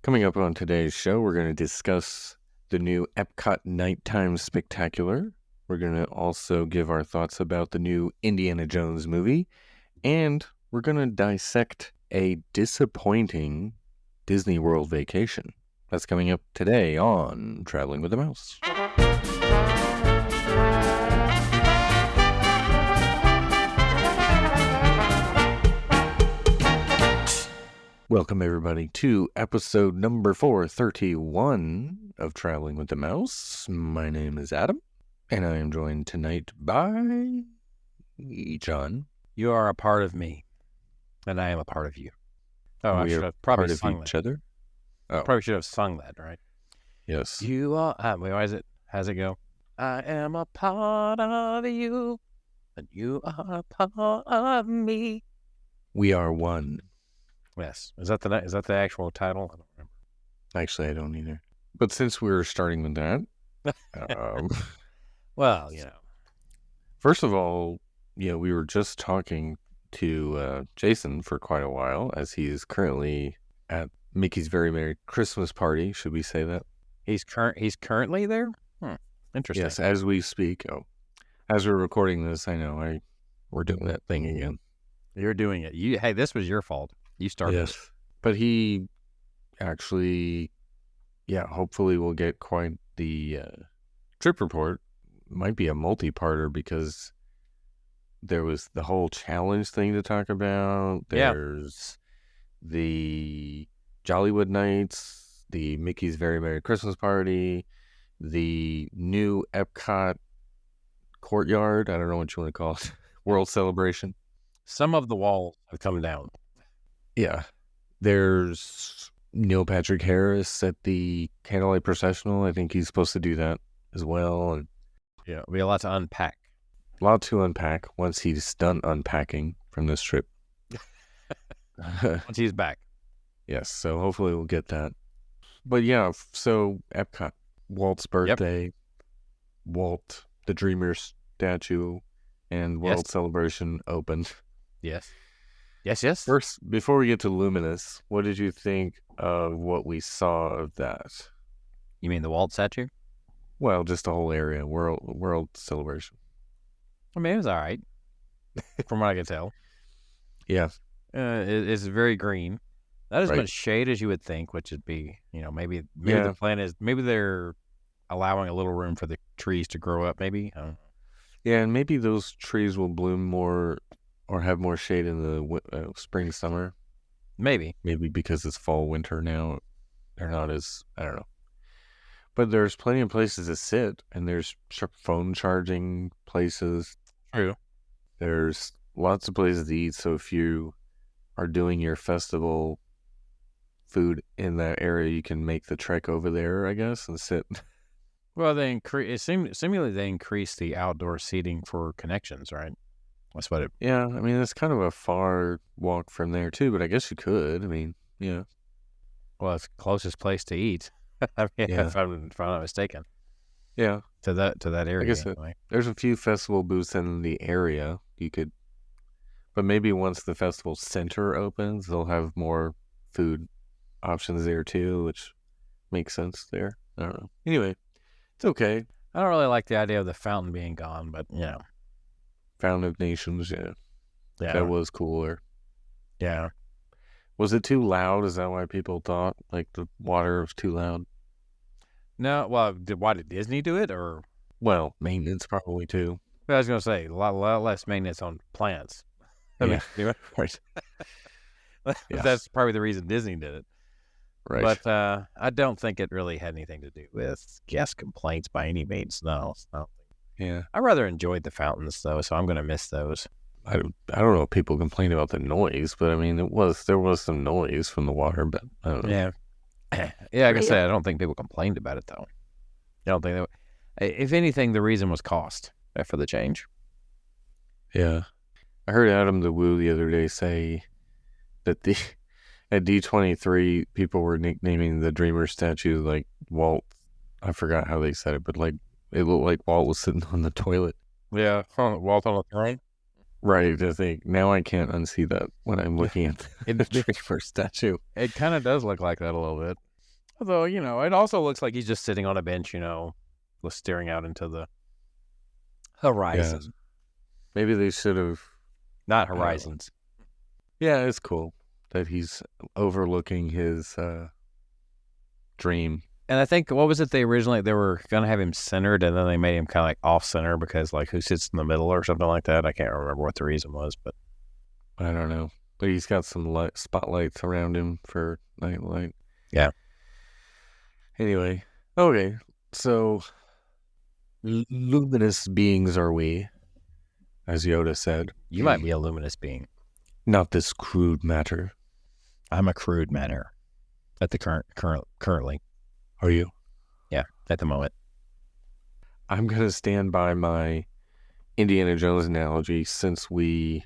Coming up on today's show, we're going to discuss the new Epcot Nighttime Spectacular. We're going to also give our thoughts about the new Indiana Jones movie. And we're going to dissect a disappointing Disney World vacation. That's coming up today on Traveling with the Mouse. Welcome, everybody, to episode number 431 of Traveling with the Mouse. My name is Adam, and I am joined tonight by John. You are a part of me, and I am a part of you. Oh, I We should are have probably part of sung each that. other. Oh, Probably should have sung that, right? yes. You are. Wait, why is it? How's it go? I am a part of you, and you are a part of me. We are one. Yes. Is that the actual title? I don't remember. Actually, I don't either. But since we're starting with that, Well, first of all, we were just talking to Jason for quite a while, as he is currently at Mickey's Very Merry Christmas Party. Should we say that? he's currently there. Interesting. Yes, as we speak. Oh, as we're recording this, I know we're doing that thing again. You're doing it. Hey, this was your fault. You started. Yes, but he actually, hopefully we'll get quite the trip report. Might be a multi-parter because there was the whole challenge thing to talk about. There's the Jollywood Nights, the Mickey's Very Merry Christmas Party, the new Epcot Courtyard. I don't know what you want to call it. World Celebration. Some of the walls have come down. Yeah. There's Neil Patrick Harris at the Candlelight Processional. I think he's supposed to do that as well. And Yeah, we have a lot to unpack. a lot to unpack once he's done unpacking from this trip. Once he's back. Yes, so hopefully we'll get that. But yeah, so Epcot, Walt's birthday, Walt, the Dreamer statue, and World Celebration opened. Yes. Yes. First, before we get to Luminous, what did you think of what we saw of that? You mean the Walt statue? Well, just the whole area, World Celebration. I mean, it was all right, from what I could tell. Yeah. It's very green. Not as much shade as you would think, which would be, maybe the plan is, maybe they're allowing a little room for the trees to grow up, maybe. I don't know. Yeah, and maybe those trees will bloom more or have more shade in the spring, summer. Maybe because it's fall, winter now. They're not as, I don't know. But there's plenty of places to sit, and there's phone charging places. True. There's lots of places to eat, so if you are doing your festival food in that area, you can make the trek over there, I guess, and sit. Well, seemingly they increased the outdoor seating for connections, right? That's what it... Yeah, I mean, it's kind of a far walk from there, too, but I guess you could. I mean, yeah. Well, it's the closest place to eat, if I'm not mistaken. Yeah. To that area. I guess anyway. There's a few festival booths in the area you could... But maybe once the festival center opens, they'll have more food options there, too, which makes sense there. I don't know. Anyway, it's okay. I don't really like the idea of the fountain being gone, but, Fountain of Nations, yeah. That was cooler. Yeah. Was it too loud? Is that why people thought, like, the water was too loud? No, well, why did Disney do it, or? Well, maintenance probably, too. I was going to say, a lot less maintenance on plants. Right. That's probably the reason Disney did it. Right. But I don't think it really had anything to do with guest complaints by any means. No. Yeah. I rather enjoyed the fountains, though, so I'm going to miss those. I don't know if people complain about the noise, but I mean, there was some noise from the water, but I don't know. Yeah. Like I said, I don't think people complained about it, though. I don't think if anything, the reason was cost for the change. Yeah. I heard Adam the Woo the other day say that at D23, people were nicknaming the Dreamer statue like Walt. I forgot how they said it, but like it looked like Walt was sitting on the toilet. Yeah, Walt on the throne. Right, I think. Now I can't unsee that when I'm looking at the Dreamer statue. It kind of does look like that a little bit. Although, it also looks like he's just sitting on a bench, staring out into the horizon. Yeah. Maybe they should have. Not horizons. Yeah, it's cool that he's overlooking his dream. And I think, what was it they were going to have him centered, and then they made him kind of like off-center because, like, who sits in the middle or something like that? I can't remember what the reason was, but... I don't know. But he's got some spotlights around him for night light. Yeah. Anyway, okay, so luminous beings are we, as Yoda said. You might be a luminous being. Not this crude matter. I'm a crude matter at the currently. Are you? Yeah, at the moment. I'm going to stand by my Indiana Jones analogy since we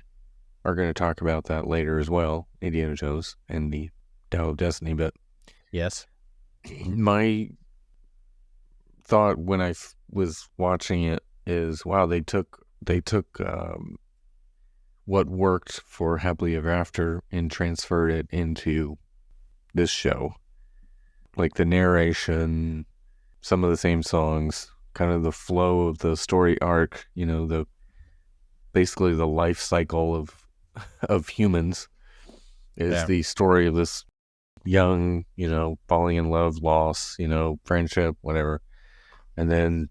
are going to talk about that later as well, Indiana Jones and the Tao of Destiny, but yes, my thought when I was watching it is, wow, they took what worked for Happily Ever After and transferred it into this show. Like the narration, some of the same songs, kind of the flow of the story arc, basically the life cycle of humans is the story of this young, falling in love, loss, friendship, whatever. And then,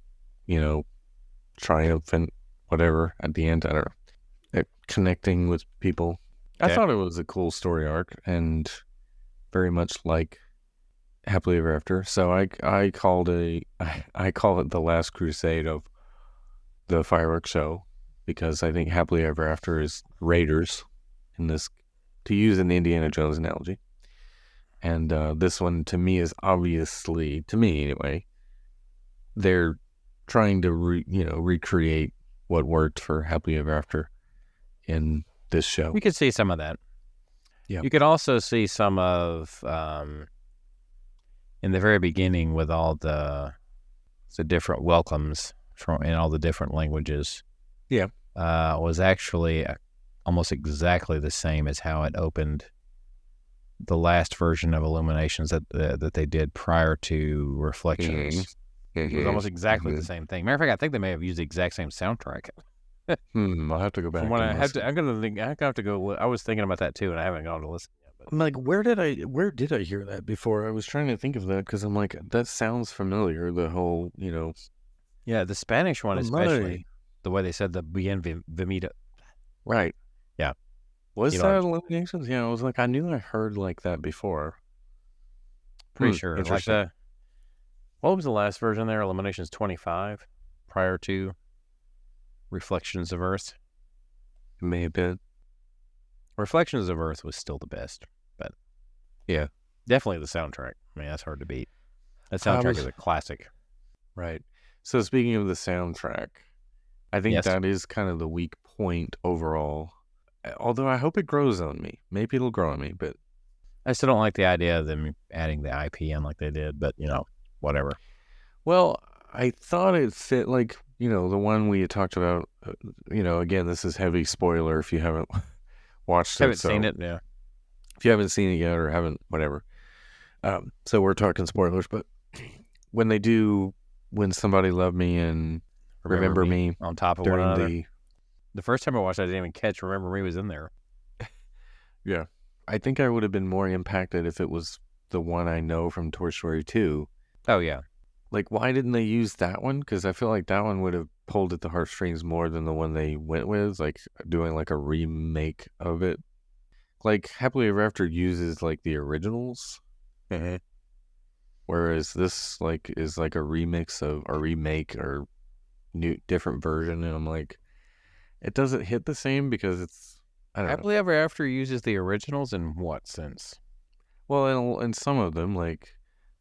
triumphant, whatever, at the end, I don't know. Connecting with people. I thought it was a cool story arc and very much like Happily Ever After. So I call it the Last Crusade of the fireworks show because I think Happily Ever After is Raiders in this, to use an Indiana Jones analogy. And this one to me is obviously, to me anyway, they're trying to recreate what worked for Happily Ever After in this show. You could see some of that. Yeah. You could also see some of in the very beginning with all the different welcomes in all the different languages. Yeah. Was actually almost exactly the same as how it opened the last version of IllumiNations that they did prior to Reflections. It was almost exactly the same thing. Matter of fact, I think they may have used the exact same soundtrack. I'll have to go back. I have to go. I was thinking about that too, and I haven't gone to listen yet. But. I'm like, where did I hear that before? I was trying to think of that because I'm like, that sounds familiar. The whole, Yeah, the Spanish one especially. The way they said the bien vimita. Right. Yeah. Was that IllumiNations? Yeah, I was like, I knew I heard like that before. Pretty sure. Like what was the last version there? IllumiNations 25 prior to Reflections of Earth. It may have been. Reflections of Earth was still the best, but yeah, definitely the soundtrack. I mean, that's hard to beat. That soundtrack is a classic. Right. So speaking of the soundtrack, I think that is kind of the weak point overall. Although I hope it grows on me.Maybe it'll grow on me, but I still don't like the idea of them adding the IP in like they did, but whatever. Well, I thought it fit, like, the one we had talked about, again, this is heavy spoiler if you haven't watched it. Haven't seen it, yeah. If you haven't seen it yet or haven't, whatever. So we're talking spoilers, but when they do When Somebody Loved Me and Remember Me on top of one another. The first time I watched it, I didn't even catch Remember Me was in there. Yeah. I think I would have been more impacted if it was the one I know from Toy Story 2. Oh, yeah. Like, why didn't they use that one? Because I feel like that one would have pulled at the heartstrings more than the one they went with, like doing like a remake of it. Like, Happily Ever After uses like the originals. Mm-hmm. Whereas this like is like a remix of a remake or different version. And I'm like, it doesn't hit the same because it's, I don't know. Happily Ever After uses the originals in what sense? Well, in some of them, like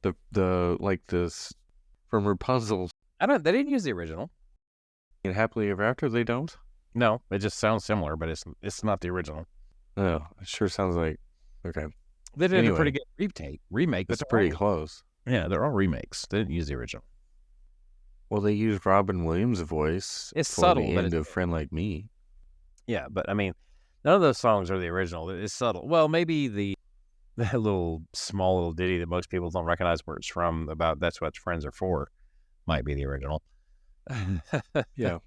the like this from Rapunzel. They didn't use the original. In Happily Ever After, they don't? No, it just sounds similar, but it's not the original. Oh, it sure sounds like, okay. They did a pretty good remake. That's pretty close. Yeah, they're all remakes. They didn't use the original. Well, they used Robin Williams' voice. It's for subtle, the but end of Friend Like Me. Yeah, but I mean, none of those songs are the original. It's subtle. Well, maybe that little small little ditty that most people don't recognize where it's from about that's what friends are for might be the original. Yeah.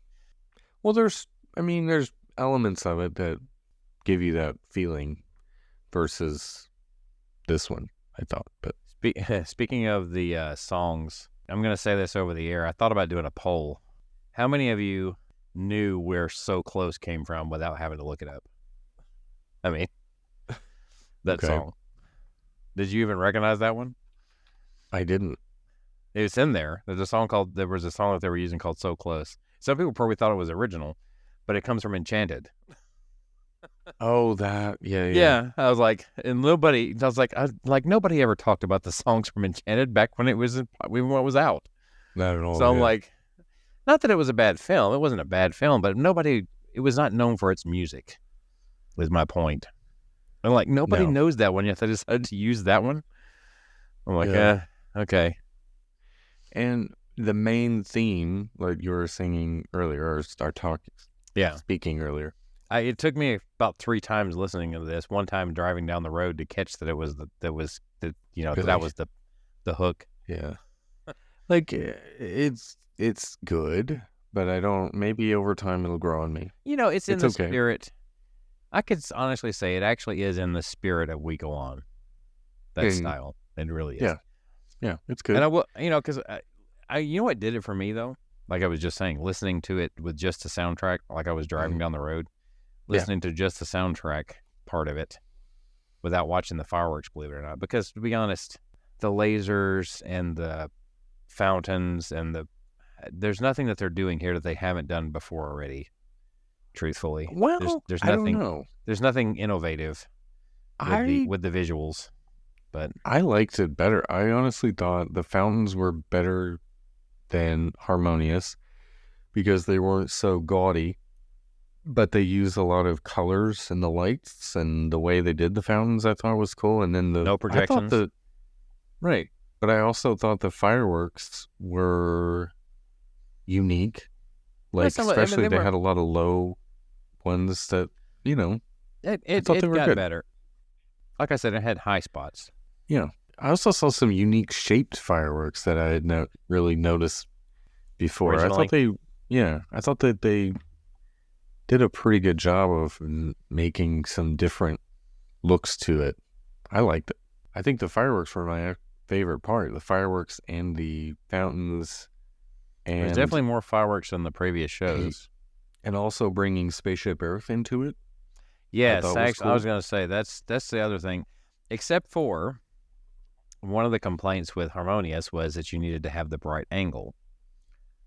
Well, there's elements of it that give you that feeling versus this one, I thought. But Speaking of the songs, I'm going to say this over the air. I thought about doing a poll. How many of you knew where So Close came from without having to look it up? I mean, that song. Did you even recognize that one? I didn't. It's in there. There was a song that they were using called So Close. Some people probably thought it was original, but it comes from Enchanted. Oh, that. Yeah. Yeah. I was like, nobody ever talked about the songs from Enchanted back when it was out. Not at all. So I'm like, not that it was a bad film. It wasn't a bad film, but it was not known for its music, was my point. And like, nobody knows that one yet. They decided to use that one. I'm like, okay. And the main theme, like you were singing earlier, or speaking earlier. It took me about 3 times listening to this. One time driving down the road to catch that that was the hook. Yeah. Like it's good, but maybe over time it'll grow on me. It's in the spirit. I could honestly say it actually is in the spirit of We Go On. That style. It really is. Yeah. Yeah, it's good. And I will, because what did it for me though? Like I was just saying, listening to it with just the soundtrack, like I was driving down the road, listening to just the soundtrack part of it without watching the fireworks, believe it or not. Because to be honest, the lasers and the fountains and there's nothing that they're doing here that they haven't done before already. Truthfully, well, there's nothing. I don't know. There's nothing innovative with the visuals, but I liked it better. I honestly thought the fountains were better than Harmonious because they weren't so gaudy, but they used a lot of colors and the lights and the way they did the fountains. I thought was cool, and then no projections. Right, but I also thought the fireworks were unique. Like especially they had a lot of low ones that it got good. Better. Like I said, it had high spots. Yeah, I also saw some unique shaped fireworks that I had not really noticed before. Originally? I thought that they did a pretty good job of making some different looks to it. I liked it. I think the fireworks were my favorite part. The fireworks and the fountains. And there's definitely more fireworks than the previous shows. And also bringing Spaceship Earth into it. Yes, actually, I was going to say, that's the other thing. Except for one of the complaints with Harmonious was that you needed to have the bright angle.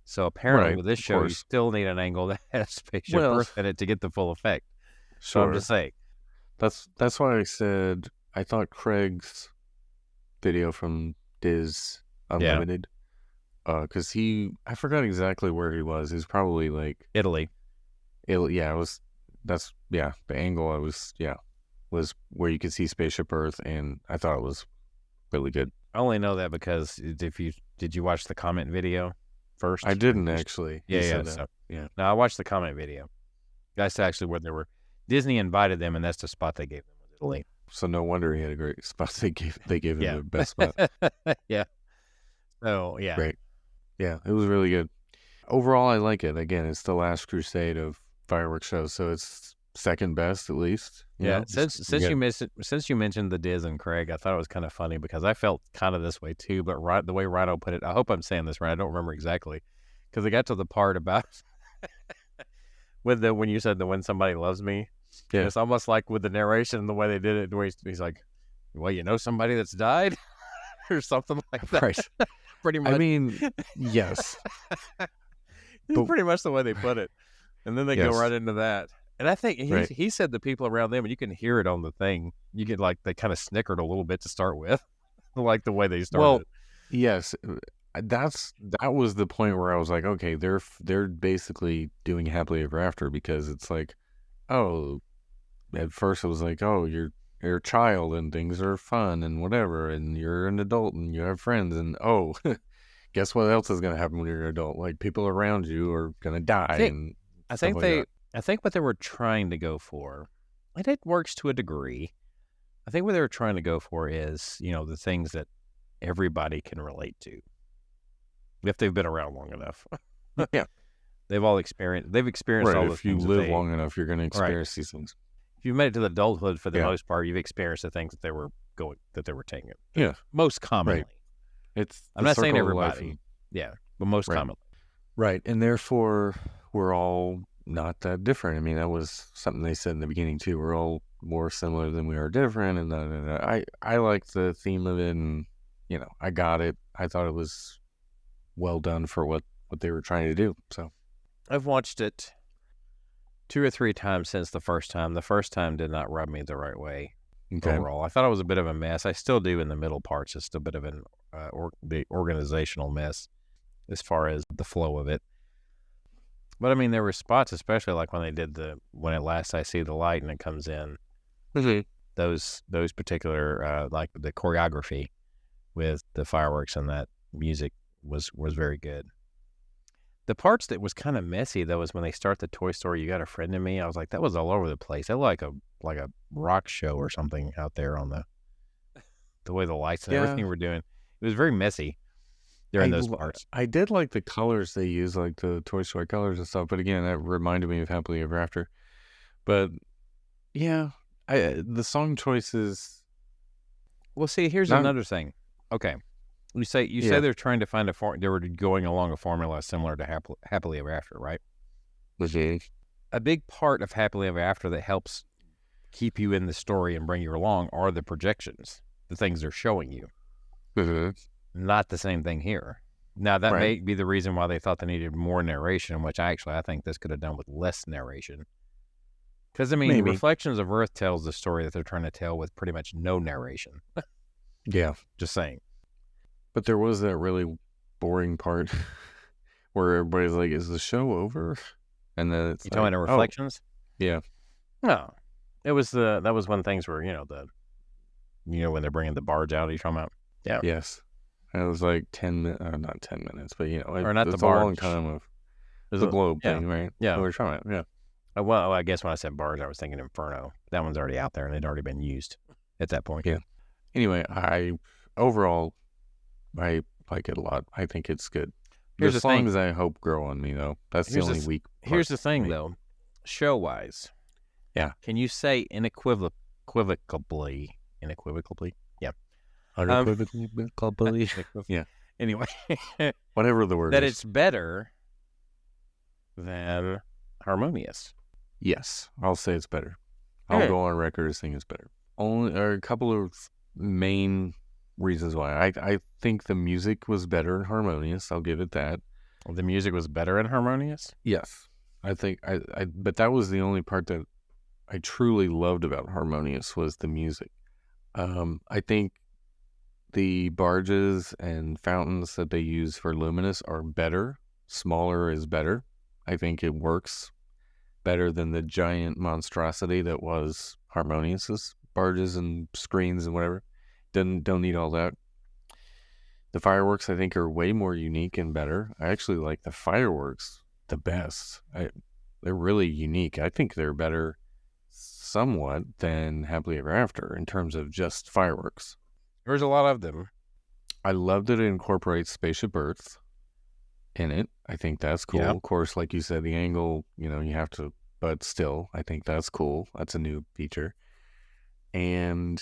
So apparently with this show, you still need an angle that has Spaceship Earth in it to get the full effect. So I'm just saying. That's why I said I thought Craig's video from Diz Unlimited, because I forgot exactly where he was. He was probably like Italy. The angle was where you could see Spaceship Earth, and I thought it was really good. I only know that because did you watch the comment video first? I didn't actually. Yeah. No, I watched the comment video. That's actually where Disney invited them, and that's the spot they gave them was Italy. So no wonder he had a great spot. They gave him the best spot. Yeah. So yeah. Great. Yeah, it was really good. Overall, I like it. Again, it's the last crusade of fireworks shows, so it's second best at least. Since you mentioned the Diz and Craig, I thought it was kind of funny because I felt kind of this way too. But the way Rhino put it, I hope I'm saying this right. I don't remember exactly because they got to the part about when you said when somebody loves me. Yeah, it's almost like with the narration and the way they did it. Where he's like, "Well, somebody that's died," or something like that. Right. Pretty much. I mean, yes. It's pretty much the way they put it. And then they go right into that. And I think he said the people around them, and you can hear it on the thing, you get they kind of snickered a little bit to start with, like the way they started. Well, yes, that was the point where I was like, okay, they're basically doing happily ever after, because it's like, oh, at first it was like, oh, you're a child and things are fun and whatever, and you're an adult and you have friends, and oh, guess what else is going to happen when you're an adult? Like people around you are going to die. I think what they were trying to go for, and it works to a degree, I think what they were trying to go for is, the things that everybody can relate to if they've been around long enough. Yeah. They've experienced Right. all the If you things live long enough, you're going to experience these things. If you've made it to the adulthood for the Yeah. most part, you've experienced the things that they were taking. Yeah. Most commonly. Right. I'm not saying circle of life everybody. Yeah. But most Right. commonly. Right. And therefore, we're all not that different. I mean, that was something they said in the beginning, too. We're all more similar than we are different. And I like the theme of it. And, I got it. I thought it was well done for what they were trying to do. So I've watched it 2 or 3 times since the first time. The first time did not rub me the right way overall. I thought it was a bit of a mess. I still do in the middle parts. Just a bit of the organizational mess as far as the flow of it. But I mean, there were spots, especially like when they did when at last I see the light and it comes in. Mm-hmm. Those particular like the choreography with the fireworks and that music was very good. The parts that was kind of messy though was when they start the Toy Story "You Got a Friend in Me." I was like, that was all over the place. That like a rock show or something out there on the way the lights and everything were doing. It was very messy during those parts. I did like the colors they used, like the Toy Story colors and stuff. But again, that reminded me of Happily Ever After. But yeah, the song choices. Well, see, here's another thing. Okay. You say they're trying to find they were going along a formula similar to Happily Ever After, right? Mm-hmm. A big part of Happily Ever After that helps keep you in the story and bring you along are the projections, the things they're showing you. Mm-hmm. Not the same thing here. Now, that may be the reason why they thought they needed more narration, which I think this could have done with less narration. Because, I mean, Maybe. Reflections of Earth tells the story that they're trying to tell with pretty much no narration. Yeah. Just saying. But there was that really boring part where everybody's like, is the show over? And then it's talking about Reflections? Yeah. No. That was when things were, when they're bringing the barge out, are you talking about? Yeah. Yes. And it was like 10 minutes, not 10 minutes, but, or not it's the barge. a long time of the globe thing, right? Yeah. What we're talking about, yeah. Well, I guess when I said barge, I was thinking Inferno. That one's already out there and it'd already been used at that point. Yeah. Anyway, overall, I like it a lot. I think it's good. Here's the songs I hope grow on me, though. That's the only weak part. Here's the thing, though. Show-wise. Yeah. Can you say unequivocally? Yeah. Unequivocally? Yeah. Anyway. Whatever the word is. That it's better than Harmonious. Yes. I'll say it's better. I'll go on record as saying it's better. There are a couple of main reasons why. I think the music was better in Harmonious. I'll give it that. The music was better in Harmonious? Yes. I think but that was the only part that I truly loved about Harmonious was the music. I think the barges and fountains that they use for Luminous are better. Smaller is better. I think it works better than the giant monstrosity that was Harmonious's barges and screens and whatever. Don't need all that. The fireworks, I think, are way more unique and better. I actually like the fireworks the best. They're really unique. I think they're better somewhat than Happily Ever After in terms of just fireworks. There's a lot of them. I love that it incorporates Spaceship Earth in it. I think that's cool. Yeah. Of course, like you said, the angle, you have to, but still, I think that's cool. That's a new feature. And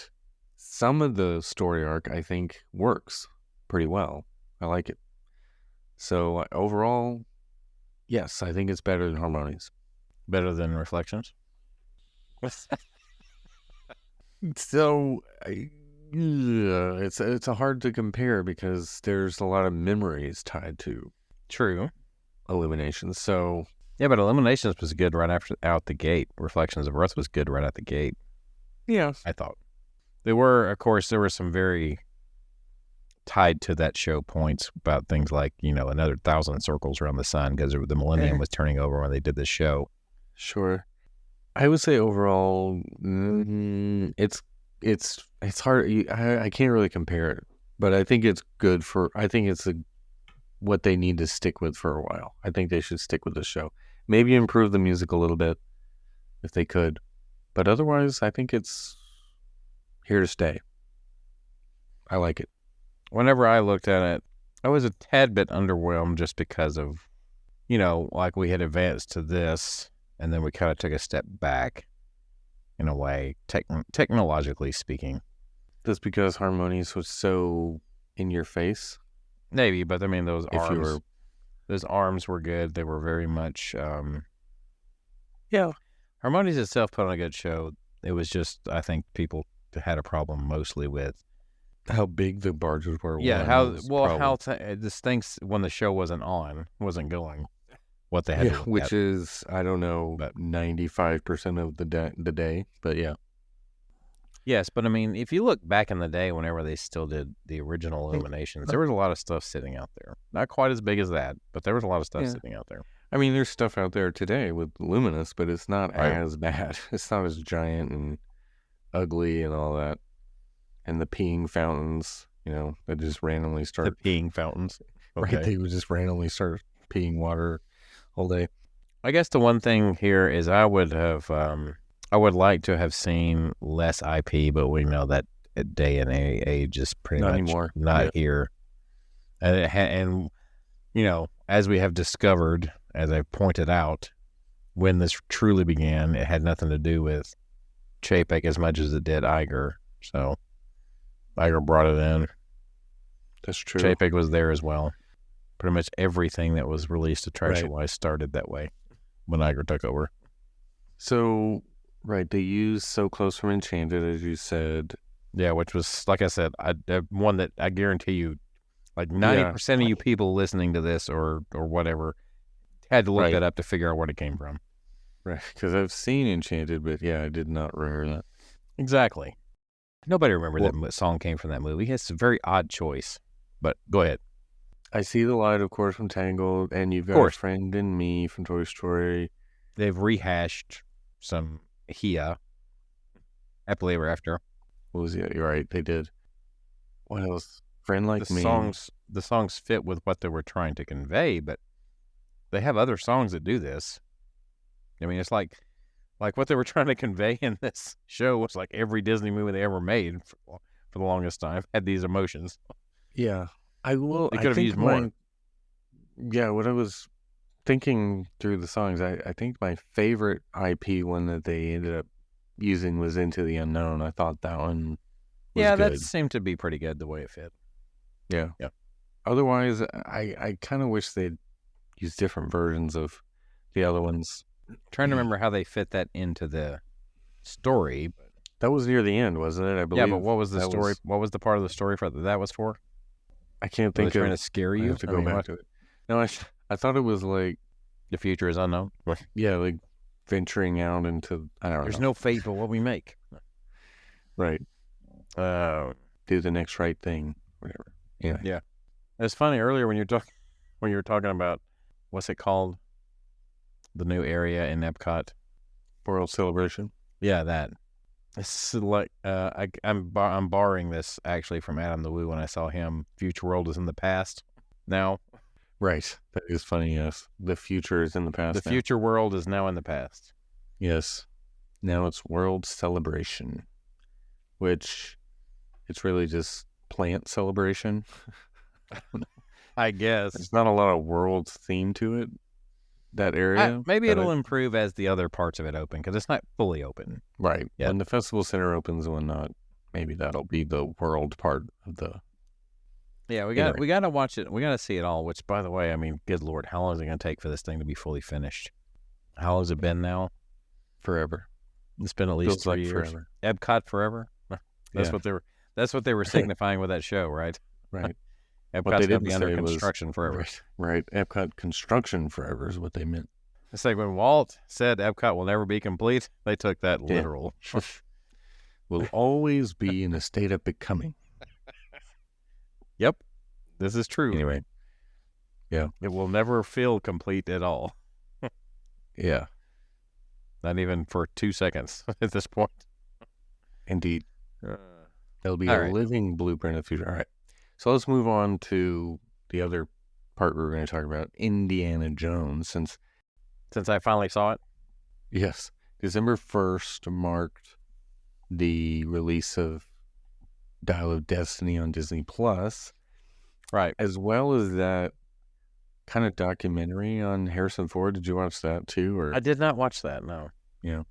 some of the story arc, I think, works pretty well. I like it. So overall, yes, I think it's better than Harmonious. Better than Reflections? So it's a hard to compare because there's a lot of memories tied to True IllumiNations. So yeah, but IllumiNations was good right out the gate. Reflections of Earth was good right out the gate. Yeah, I thought there were some very tied to that show points about things like another 1,000 circles around the sun because the millennium was turning over when they did this show. Sure. I would say overall, it's hard. I can't really compare it, but I think it's good I think it's what they need to stick with for a while. I think they should stick with the show. Maybe improve the music a little bit if they could, but otherwise, I think it's here to stay. I like it. Whenever I looked at it, I was a tad bit underwhelmed just because of, like we had advanced to this, and then we kind of took a step back in a way, technologically speaking. Just because Harmonious was so in your face? Maybe, but I mean, those arms were good. They were very much, yeah. Harmonious itself put on a good show. It was just, I think people had a problem mostly with how big the barges were. Yeah, this thing, when the show wasn't going, what they had to look which at. is, I don't know, about 95% of the day, but yeah. Yes, but I mean, if you look back in the day, whenever they still did the original IllumiNations, there was a lot of stuff sitting out there. Not quite as big as that, but there was a lot of stuff sitting out there. I mean, there's stuff out there today with Luminous, but it's not as bad. It's not as giant and ugly and all that. And the peeing fountains, that just randomly start. The peeing fountains. Okay. Right, they would just randomly start peeing water all day. I guess the one thing here is I would like to have seen less IP, but we know that day and age is pretty not much anymore. Not here. And as we have discovered, as I pointed out, when this truly began, it had nothing to do with Chapek as much as it did Iger. So Iger brought it in. That's true. Chapek was there as well. Pretty much everything that was released attraction-wise started that way when Iger took over. So, right, they used So Close from Enchanted, as you said. Yeah, which was, like I said, one that I guarantee you, like 90% of you people listening to this or whatever had to look that up to figure out where it came from. Right, because I've seen Enchanted, but I did not remember that. Exactly. Nobody remembered that song came from that movie. It's a very odd choice, but go ahead. I See the Light, of course, from Tangled, and You've Got a Friend in Me from Toy Story. They've rehashed some Happily Ever After. What was it? You're right, they did. What else? Friend Like Me. The songs fit with what they were trying to convey, but they have other songs that do this. I mean, it's like what they were trying to convey in this show was like every Disney movie they ever made for the longest time had these emotions. Yeah. They could have used more. What I was thinking through the songs, I think my favorite IP one that they ended up using was Into the Unknown. I thought that one was good. That seemed to be pretty good the way it fit. Yeah. Otherwise, I kind of wish they'd use different versions of the other ones. I'm trying to remember how they fit that into the story. That was near the end, wasn't it? I believe. Yeah, but what was the story? What was the part of the story that was for? I can't think of. Trying to scare you. I have to go back to it. No, I thought it was like the future is unknown. Yeah, like venturing out into There's no fate but what we make. Right. Do the next right thing, whatever. Yeah. It's funny earlier when you were talking about what's it called, the new area in Epcot, World Celebration. Yeah, that. It's like I'm borrowing this actually from Adam the Woo when I saw him. Future World is in the past now. Right. That is funny, yes. The future is in the past. The future world is now in the past. Yes. Now it's World Celebration, which it's really just plant celebration. I guess. There's not a lot of world theme to it, that area. Maybe it'll improve as the other parts of it open, because it's not fully open. Right. Yet. When the festival center opens and whatnot, maybe that'll be the world part of the... Yeah, we got to watch it. We got to see it all, which, by the way, I mean, good Lord, how long is it going to take for this thing to be fully finished? How long has it been now? Forever. It's been at least 3 years. Forever. Epcot forever? That's what they were signifying with that show, right? Right. Epcot's going to be under construction forever. Right. Epcot construction forever is what they meant. It's like when Walt said Epcot will never be complete, they took that literal. Will always be in a state of becoming. Yep. This is true. Anyway. Yeah. It will never feel complete at all. Yeah. Not even for 2 seconds at this point. Indeed. There'll be a living blueprint of the future. All right. So let's move on to the other part we're going to talk about, Indiana Jones. Since I finally saw it? Yes. December 1st marked the release of Dial of Destiny on Disney Plus, Right. as well as that kind of documentary on Harrison Ford. Did you watch that too? Or I did not watch that, no. yeah,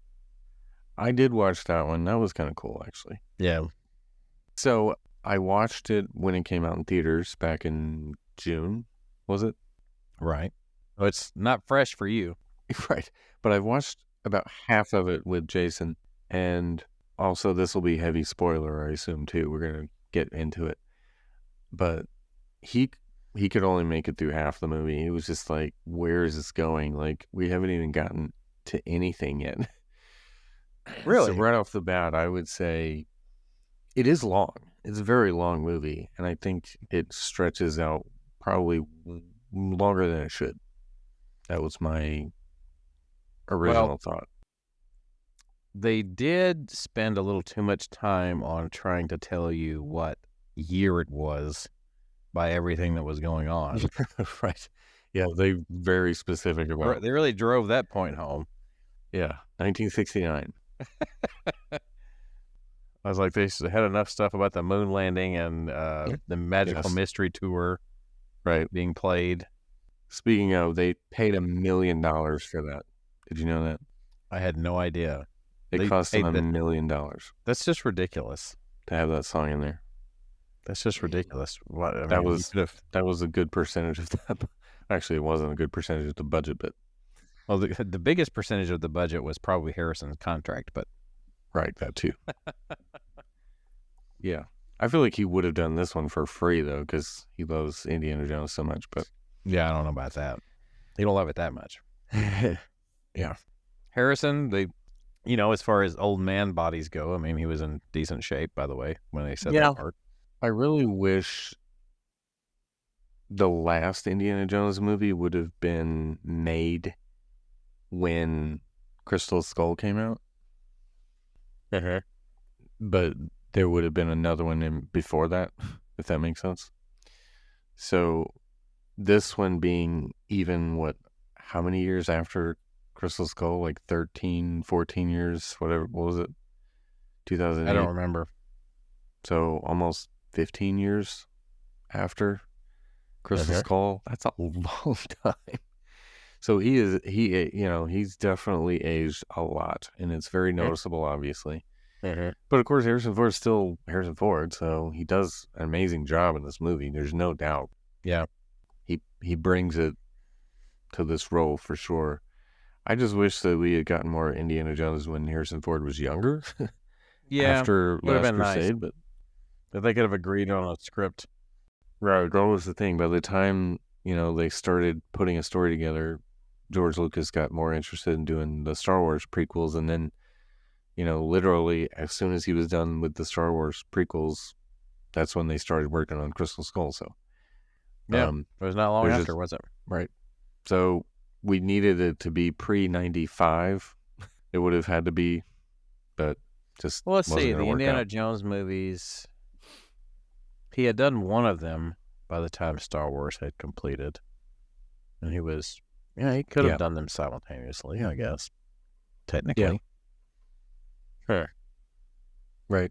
I did watch that one. That was kind of cool, actually. Yeah. So I watched it when it came out in theaters back in June, was it? Right. So it's not fresh for you. Right. But I've watched about half of it with Jason, and also this will be heavy spoiler, I assume, too. We're going to get into it. But he could only make it through half the movie. He was just like, where is this going? Like, we haven't even gotten to anything yet. Really? So right off the bat, I would say it is long. It's a very long movie, and I think it stretches out probably longer than it should. That was my original thought. They did spend a little too much time on trying to tell you what year it was by everything that was going on. Right. Yeah, they very specific about. They really drove that point home. Yeah, 1969. I was like, they had enough stuff about the moon landing and the magical mystery tour, right, being played. Speaking of, they paid $1 million for that. Did you know that? I had no idea. It cost them $1 million. That's just ridiculous To have that song in there. That's just ridiculous. That was a good percentage of that. Actually, it wasn't a good percentage of the budget, but well, the biggest percentage of the budget was probably Harrison's contract, but right, that too. Yeah, I feel like he would have done this one for free though, because he loves Indiana Jones so much. But yeah, I don't know about that. He don't love it that much. Yeah, Harrison, as far as old man bodies go, I mean, he was in decent shape, by the way, when they said that part. I really wish the last Indiana Jones movie would have been made when Crystal Skull came out. But there would have been another one before that, if that makes sense. So this one being even how many years after Crystal Skull? Like 13, 14 years, whatever. What was it? 2008? I don't remember. So almost 15 years after Crystal Skull. That's a long time. So he's definitely aged a lot, and it's very noticeable, obviously. But of course, Harrison Ford is still Harrison Ford, so he does an amazing job in this movie. There's no doubt. Yeah, he brings it to this role for sure. I just wish that we had gotten more Indiana Jones when Harrison Ford was younger. Yeah, after Last Crusade, nice. But if they could have agreed on a script. Right, that was the thing. By the time they started putting a story together, George Lucas got more interested in doing the Star Wars prequels, and then literally as soon as he was done with the Star Wars prequels, that's when they started working on Crystal Skull. So yeah, it was not long after, was it? Right. So we needed it to be pre-95. It would have had to be, but just let's see. The Indiana out. Jones movies, he had done one of them by the time Star Wars had completed, and he could have done them simultaneously, I guess, technically. Yeah. Sure. Right.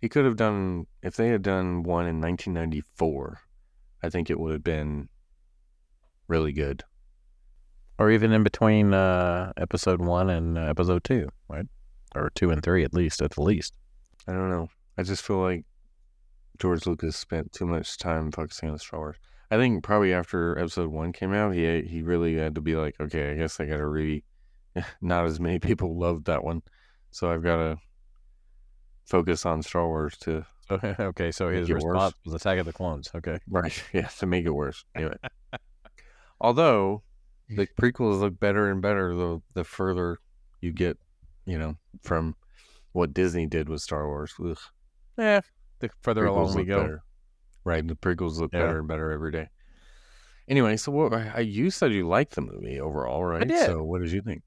He could have done, if they had done one in 1994, I think it would have been really good. Or even in between episode 1 and episode 2, right? Or 2 and 3 at the least. I don't know. I just feel like George Lucas spent too much time focusing on Star Wars. I think probably after episode 1 came out, he really had to be like, okay, I guess I got to not as many people loved that one. So I've got to focus on Star Wars to... Okay, so his response was Attack of the Clones. Okay. Right, yeah, to make it worse. Anyway. Although, the prequels look better and better the further you get, from what Disney did with Star Wars. Ugh. Yeah, the further along we go. Better. Right, the prequels look better and better every day. Anyway, so you said you liked the movie overall, right? I did. So what did you think?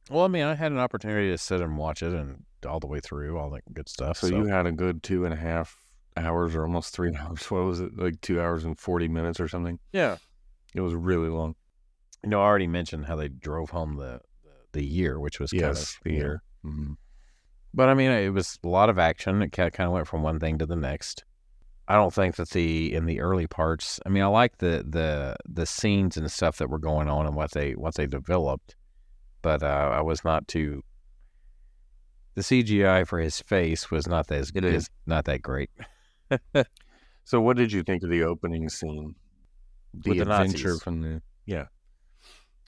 Well, I mean, I had an opportunity to sit and watch it and all the way through, all that good stuff. So you had a good 2.5 hours or almost 3 hours. What was it, like 2 hours and 40 minutes or something? Yeah. It was really long. I already mentioned how they drove home the year, which was kind of the year. Mm-hmm. But I mean, it was a lot of action. It kind of went from one thing to the next. I don't think that in the early parts. I mean, I like the scenes and stuff that were going on and what they developed, but I was not too. The CGI for his face was not not that great. So, what did you think of the opening scene? With the adventure Nazis. from the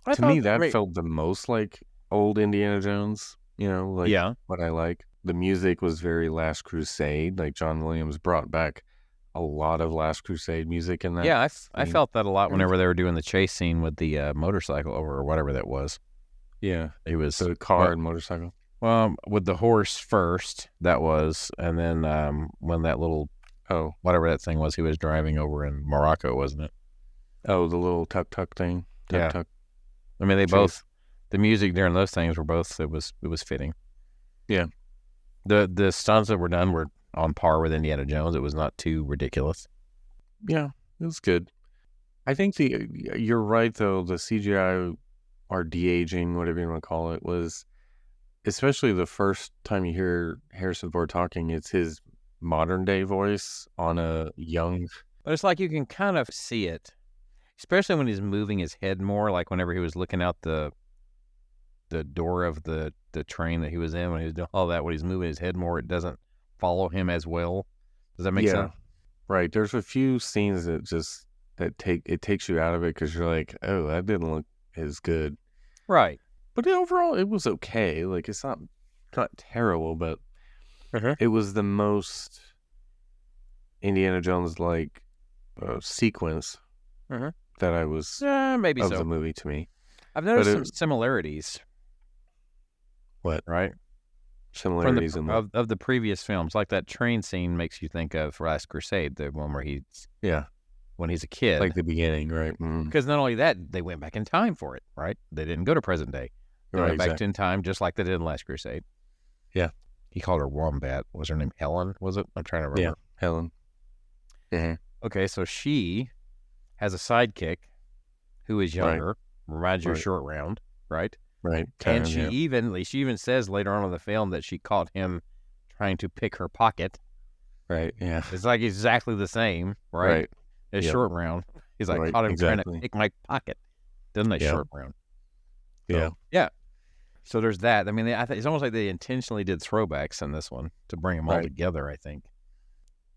I to me, thought- that felt the most like old Indiana Jones. Like yeah, what I like. The music was very Last Crusade. Like John Williams brought back a lot of Last Crusade music in that. yeah. I scene. felt that a lot whenever they were doing the chase scene with the motorcycle or whatever that was. Yeah, It was the car and motorcycle. with the horse first. That was, and then when that little whatever that thing was he was driving over in Morocco, wasn't it? Oh, the little tuk thing. Yeah. Tuk. I mean, they Chase. both. The music during those things were both. It was fitting. Yeah. The stunts that were done were on par with Indiana Jones. It was not too ridiculous. Yeah, it was good. I think you're right though. The CGI or de-aging, whatever you want to call it, was especially the first time you hear Harrison Ford talking. It's his modern day voice on a young. But it's like you can kind of see it, especially when he's moving his head more. Like whenever he was looking out the door of the train that he was in, when he was doing all that, when he's moving his head more, it doesn't follow him as well. Does that make sense? Right. There's a few scenes that takes you out of it because you're like, oh, that didn't look as good. Right. But overall, it was okay. Like it's not terrible, but it was the most Indiana Jones like sequence that I was maybe of so. the movie to me. I've noticed some similarities. What? Right? Similarities of the previous films, like that train scene makes you think of Last Crusade, the one where when he's a kid, like the beginning, right? Because not only that, they went back in time for it, right? They didn't go to present day. They went back in time just like they did in Last Crusade. Yeah. He called her Wombat. Was her name Helen? Was it? I'm trying to remember. Yeah, Helen. Yeah. Okay, so she has a sidekick who is younger, reminds you of Short Round, right? Right. And she even says later on in the film that she caught him trying to pick her pocket. Right. Yeah. It's like exactly the same, right? As Short Round. He's like, caught him trying to pick my pocket. Doesn't they, Short Round? So, yeah. So there's that. I mean, it's almost like they intentionally did throwbacks in this one to bring them all together, I think.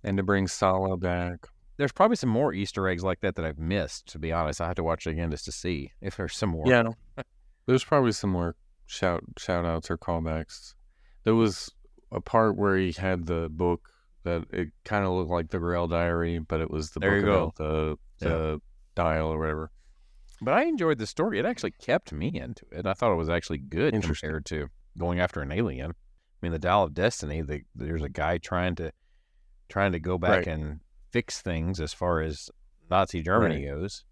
And to bring Sala back. There's probably some more Easter eggs like that I missed, to be honest. I have to watch it again just to see if there's some more. Yeah. There's probably some more shout outs or callbacks. There was a part where he had the book that it kind of looked like the Grail Diary, but it was the book about the dial or whatever. But I enjoyed the story. It actually kept me into it. I thought it was actually good compared to going after an alien. I mean, the Dial of Destiny, there's a guy trying to go back and fix things as far as Nazi Germany goes.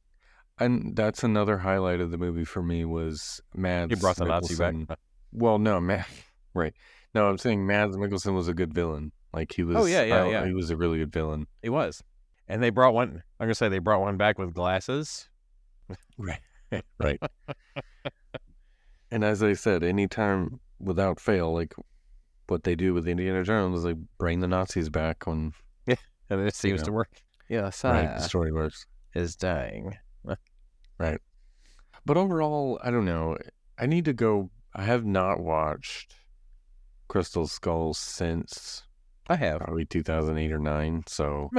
And that's another highlight of the movie for me was Mads. He brought the Nazi back. Well, no, right. No, I'm saying Mads Mikkelsen was a good villain. Like he was. Oh yeah. He was a really good villain. He was, and they brought one. I'm gonna say they brought one back with glasses. Right. And as I said, anytime without fail, like what they do with Indiana Jones, they bring the Nazis back when. Yeah, and it seems to work. Yeah, the story works. Is dying. Right. But overall, I don't know. I need to go. I have not watched Crystal Skull since I have probably 2008 or 9. So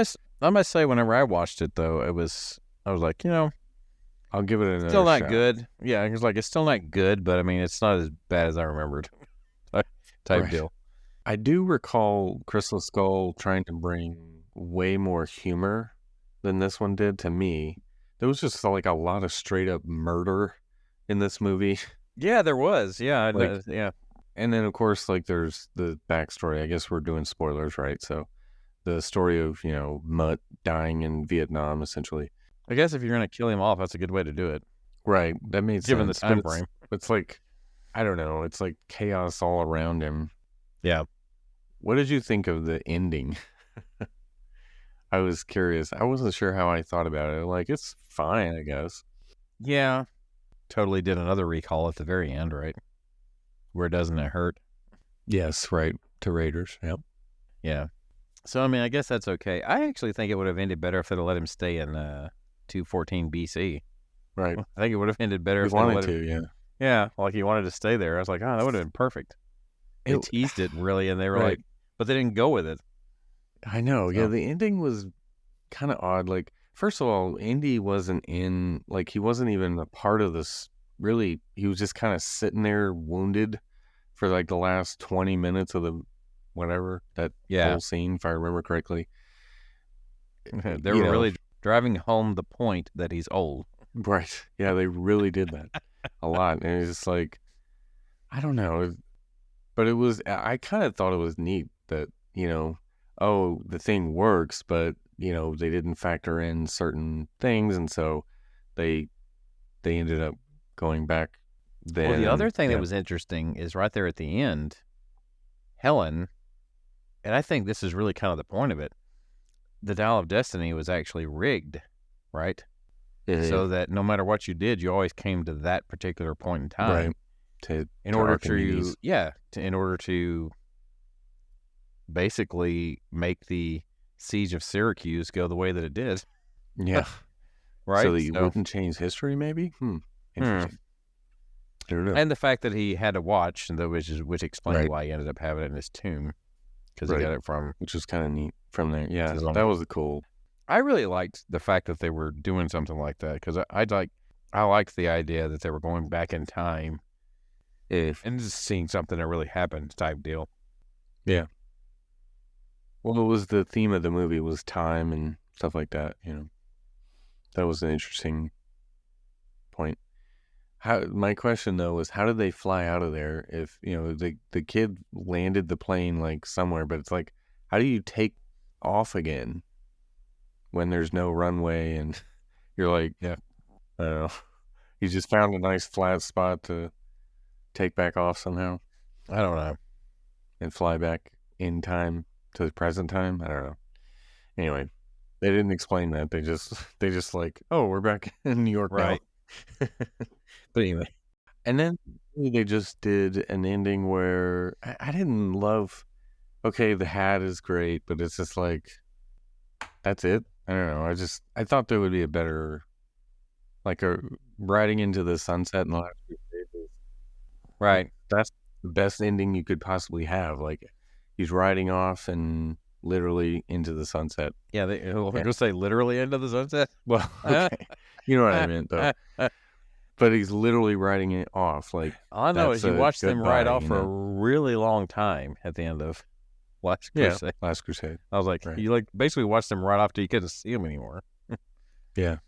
I must say, whenever I watched it, though, I was like, I'll give it another still not shot. good. Yeah, it was like it's still not good, but I mean, it's not as bad as I remembered. Type deal. I do recall Crystal Skull trying to bring way more humor than this one did to me. There was just like a lot of straight up murder in this movie. Yeah, there was. Yeah, yeah. And then of course, like there's the backstory. I guess we're doing spoilers, right? So the story of Mutt dying in Vietnam, essentially. I guess if you're gonna kill him off, that's a good way to do it. Right. That made sense. Given the time frame, it's like I don't know. It's like chaos all around him. Yeah. What did you think of the ending? I was curious. I wasn't sure how I thought about it. Like, it's fine, I guess. Yeah. Totally did another recall at the very end, right? Where doesn't it hurt? Yes, right. to Raiders. Yep. Yeah. So, I mean, I guess that's okay. I actually think it would have ended better if they'd have let him stay in 214 BC. Right. I think it would have ended better He if they let wanted him. to, yeah. Yeah, like he wanted to stay there. I was like, oh, that would have been perfect. They teased it really, and they were like, but they didn't go with it. I know. Yeah, the ending was kind of odd. Like, first of all, Indy wasn't in, like, he wasn't even a part of this. Really, he was just kind of sitting there wounded for like the last 20 minutes of the whatever, that whole scene, if I remember correctly. They were really driving home the point that he's old. Right. Yeah, they really did that a lot. And it's just like, I don't know. But it was, I kind of thought it was neat that, oh, the thing works, but, they didn't factor in certain things. And so they ended up going back then. Well, the other thing that was interesting is right there at the end, Helen, and I think this is really kind of the point of it, the Dial of Destiny was actually rigged, right? So that no matter what you did, you always came to that particular point in time. Right. In order to basically make the Siege of Syracuse go the way that it did. Yeah. Right? So that you wouldn't change history, maybe? Interesting. I don't know. And the fact that he had a watch, which explains why he ended up having it in his tomb, because he got it from... Which was kind of neat from there. Yeah, that was cool. I really liked the fact that they were doing something like that, because I liked the idea that they were going back in time and just seeing something that really happened type deal. Yeah. Well, it was the theme of the movie was time and stuff like that, That was an interesting point. My question, though, was how did they fly out of there if, the kid landed the plane, like, somewhere, but it's like, how do you take off again when there's no runway and you're like, I don't know, you just found a nice flat spot to take back off somehow? I don't know. And fly back in time to the present time? I don't know. Anyway, they didn't explain that. They just like, oh, we're back in New York now. But anyway. And then they just did an ending where I didn't love, okay, the hat is great, but it's just like, that's it. I don't know. I thought there would be a better, like a riding into the sunset in the last few pages. Right. That's the best ending you could possibly have. Like, he's riding off and literally into the sunset. Yeah, they're going to say literally into the sunset? Well, okay. You know what I meant, though. But he's literally riding it off. Like, all I know is you watched them ride off for a really long time at the end of Last Crusade. Yeah, Last Crusade. I was like, you basically watched them ride off till you couldn't see them anymore. Yeah.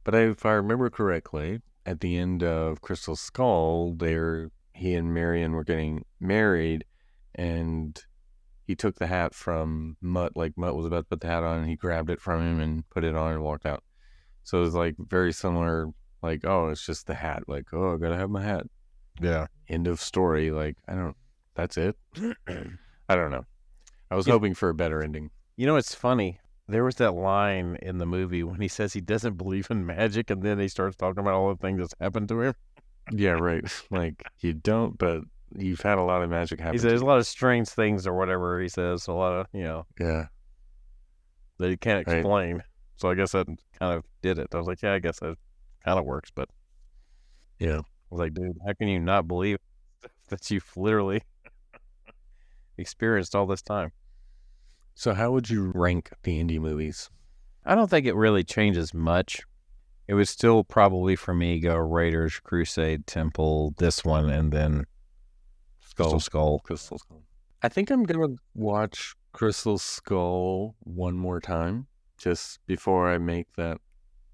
But if I remember correctly, at the end of Crystal Skull, he and Marion were getting married, and he took the hat from Mutt. Like, Mutt was about to put the hat on, and he grabbed it from him and put it on and walked out. So it was like very similar. Like, oh, it's just the hat. Like, oh, I gotta have my hat. Yeah. End of story. Like, that's it. I don't know. I was hoping for a better ending. It's funny. There was that line in the movie when he says he doesn't believe in magic, and then he starts talking about all the things that's happened to him. Yeah, right. Like, you don't, but you've had a lot of magic happen. He says there's a lot of strange things or whatever. He says a lot of, yeah, that he can't explain. Right. So I guess that kind of did it. I was like, yeah, I guess that kind of works, but yeah. I was like, dude, how can you not believe that you've literally experienced all this time? So how would you rank the Indy movies? I don't think it really changes much. It would still probably, for me, go Raiders, Crusade, Temple, this one, and then Crystal Skull. I think I'm going to watch Crystal Skull one more time just before I make that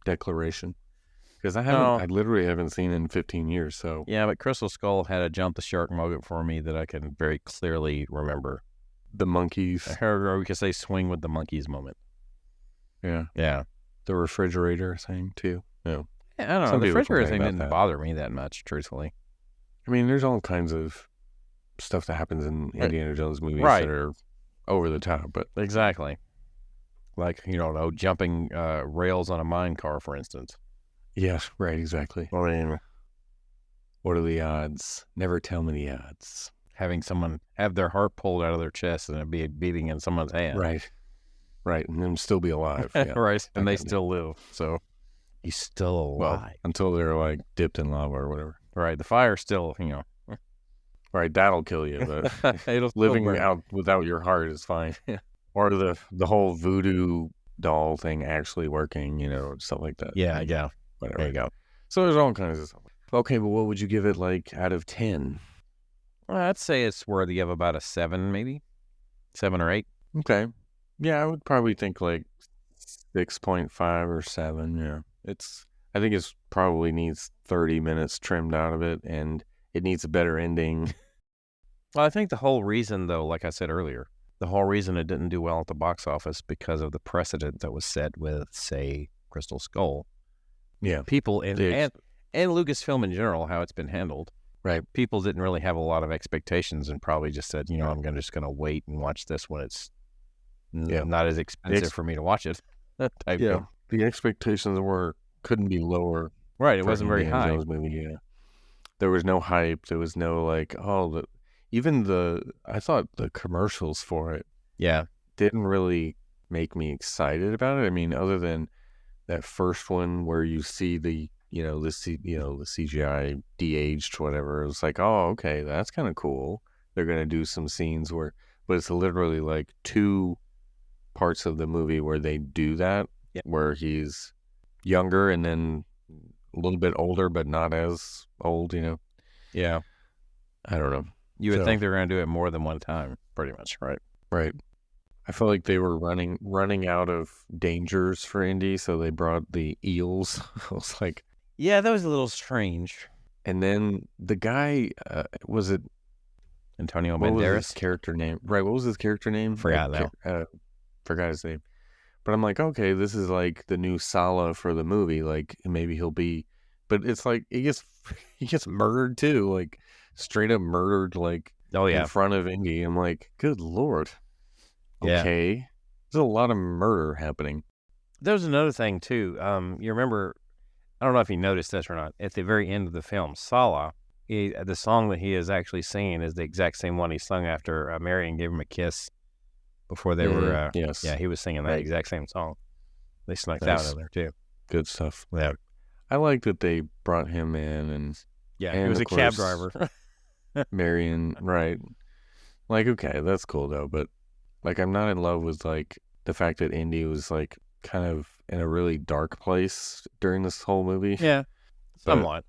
declaration. Because I literally haven't seen it in 15 years, so... Yeah, but Crystal Skull had a jump the shark moment for me that I can very clearly remember. The monkeys. Or we could say swing with the monkeys moment. Yeah. Yeah. The refrigerator thing, too. Yeah, I don't know. The refrigerator thing didn't bother me that much, truthfully. I mean, there's all kinds of stuff that happens in Indiana Jones movies that are over the top, but... Exactly. Like, jumping rails on a mine car, for instance. Yes, right, exactly. I mean, what are the odds? Never tell me the odds. having someone have their heart pulled out of their chest and it be beating in someone's hand. Right, and them still be alive. Yeah. Right, and they still live. So he's still alive. Well, until they're like dipped in lava or whatever. Right, the fire's still, Right, that'll kill you, but it'll living out without your heart is fine. Or the whole voodoo doll thing actually working, stuff like that. Yeah, Whatever. There you go. So there's all kinds of stuff. Okay, but what would you give it like out of 10? Well, I'd say it's worthy of about a 7, maybe 7 or 8. Okay. Yeah, I would probably think like 6.5 or 7. Yeah. I think it's probably needs 30 minutes trimmed out of it, and it needs a better ending. Well, I think the whole reason, though, like I said earlier, the whole reason it didn't do well at the box office because of the precedent that was set with, say, Crystal Skull. Yeah. People and Lucasfilm in general, how it's been handled. Right. People didn't really have a lot of expectations and probably just said, I'm just going to wait and watch this when it's not as expensive for me to watch it. Type thing. The expectations couldn't be lower. Right. It wasn't very high. Movie, yeah. There was no hype. There was no I thought the commercials for it didn't really make me excited about it. I mean, other than that first one where you see the CGI de-aged, whatever. It was like, oh, okay, that's kind of cool. They're going to do some scenes but it's literally like 2 parts of the movie where they do that, where he's younger and then a little bit older, but not as old, Yeah. I don't know. You would think they were going to do it more than one time, pretty much, right? Right. I felt like they were running out of dangers for Indy, so they brought the eels. I was like... Yeah, that was a little strange. And then the guy, was it... Antonio Banderas? What was his character name? Right, what was his character name? Forgot now. Forgot his name. But I'm like, okay, this is like the new Sala for the movie. Like, maybe he'll be... But it's like, he gets murdered too. Like, straight up murdered, like, in front of Indy. I'm like, good Lord. Okay. Yeah. There's a lot of murder happening. There's another thing, too. You remember, I don't know if you noticed this or not, at the very end of the film, Sala, the song that he is actually singing is the exact same one he sung after Marion gave him a kiss before they were... yes. Yeah, he was singing that exact same song. They snuck that out in there, too. Good stuff. Yeah. I like that they brought him in, and... Yeah, he was a cab driver. Marion, right. Like, okay, that's cool, though, but... Like, I'm not in love with, like, the fact that Indy was, like, kind of in a really dark place during this whole movie. Yeah, somewhat.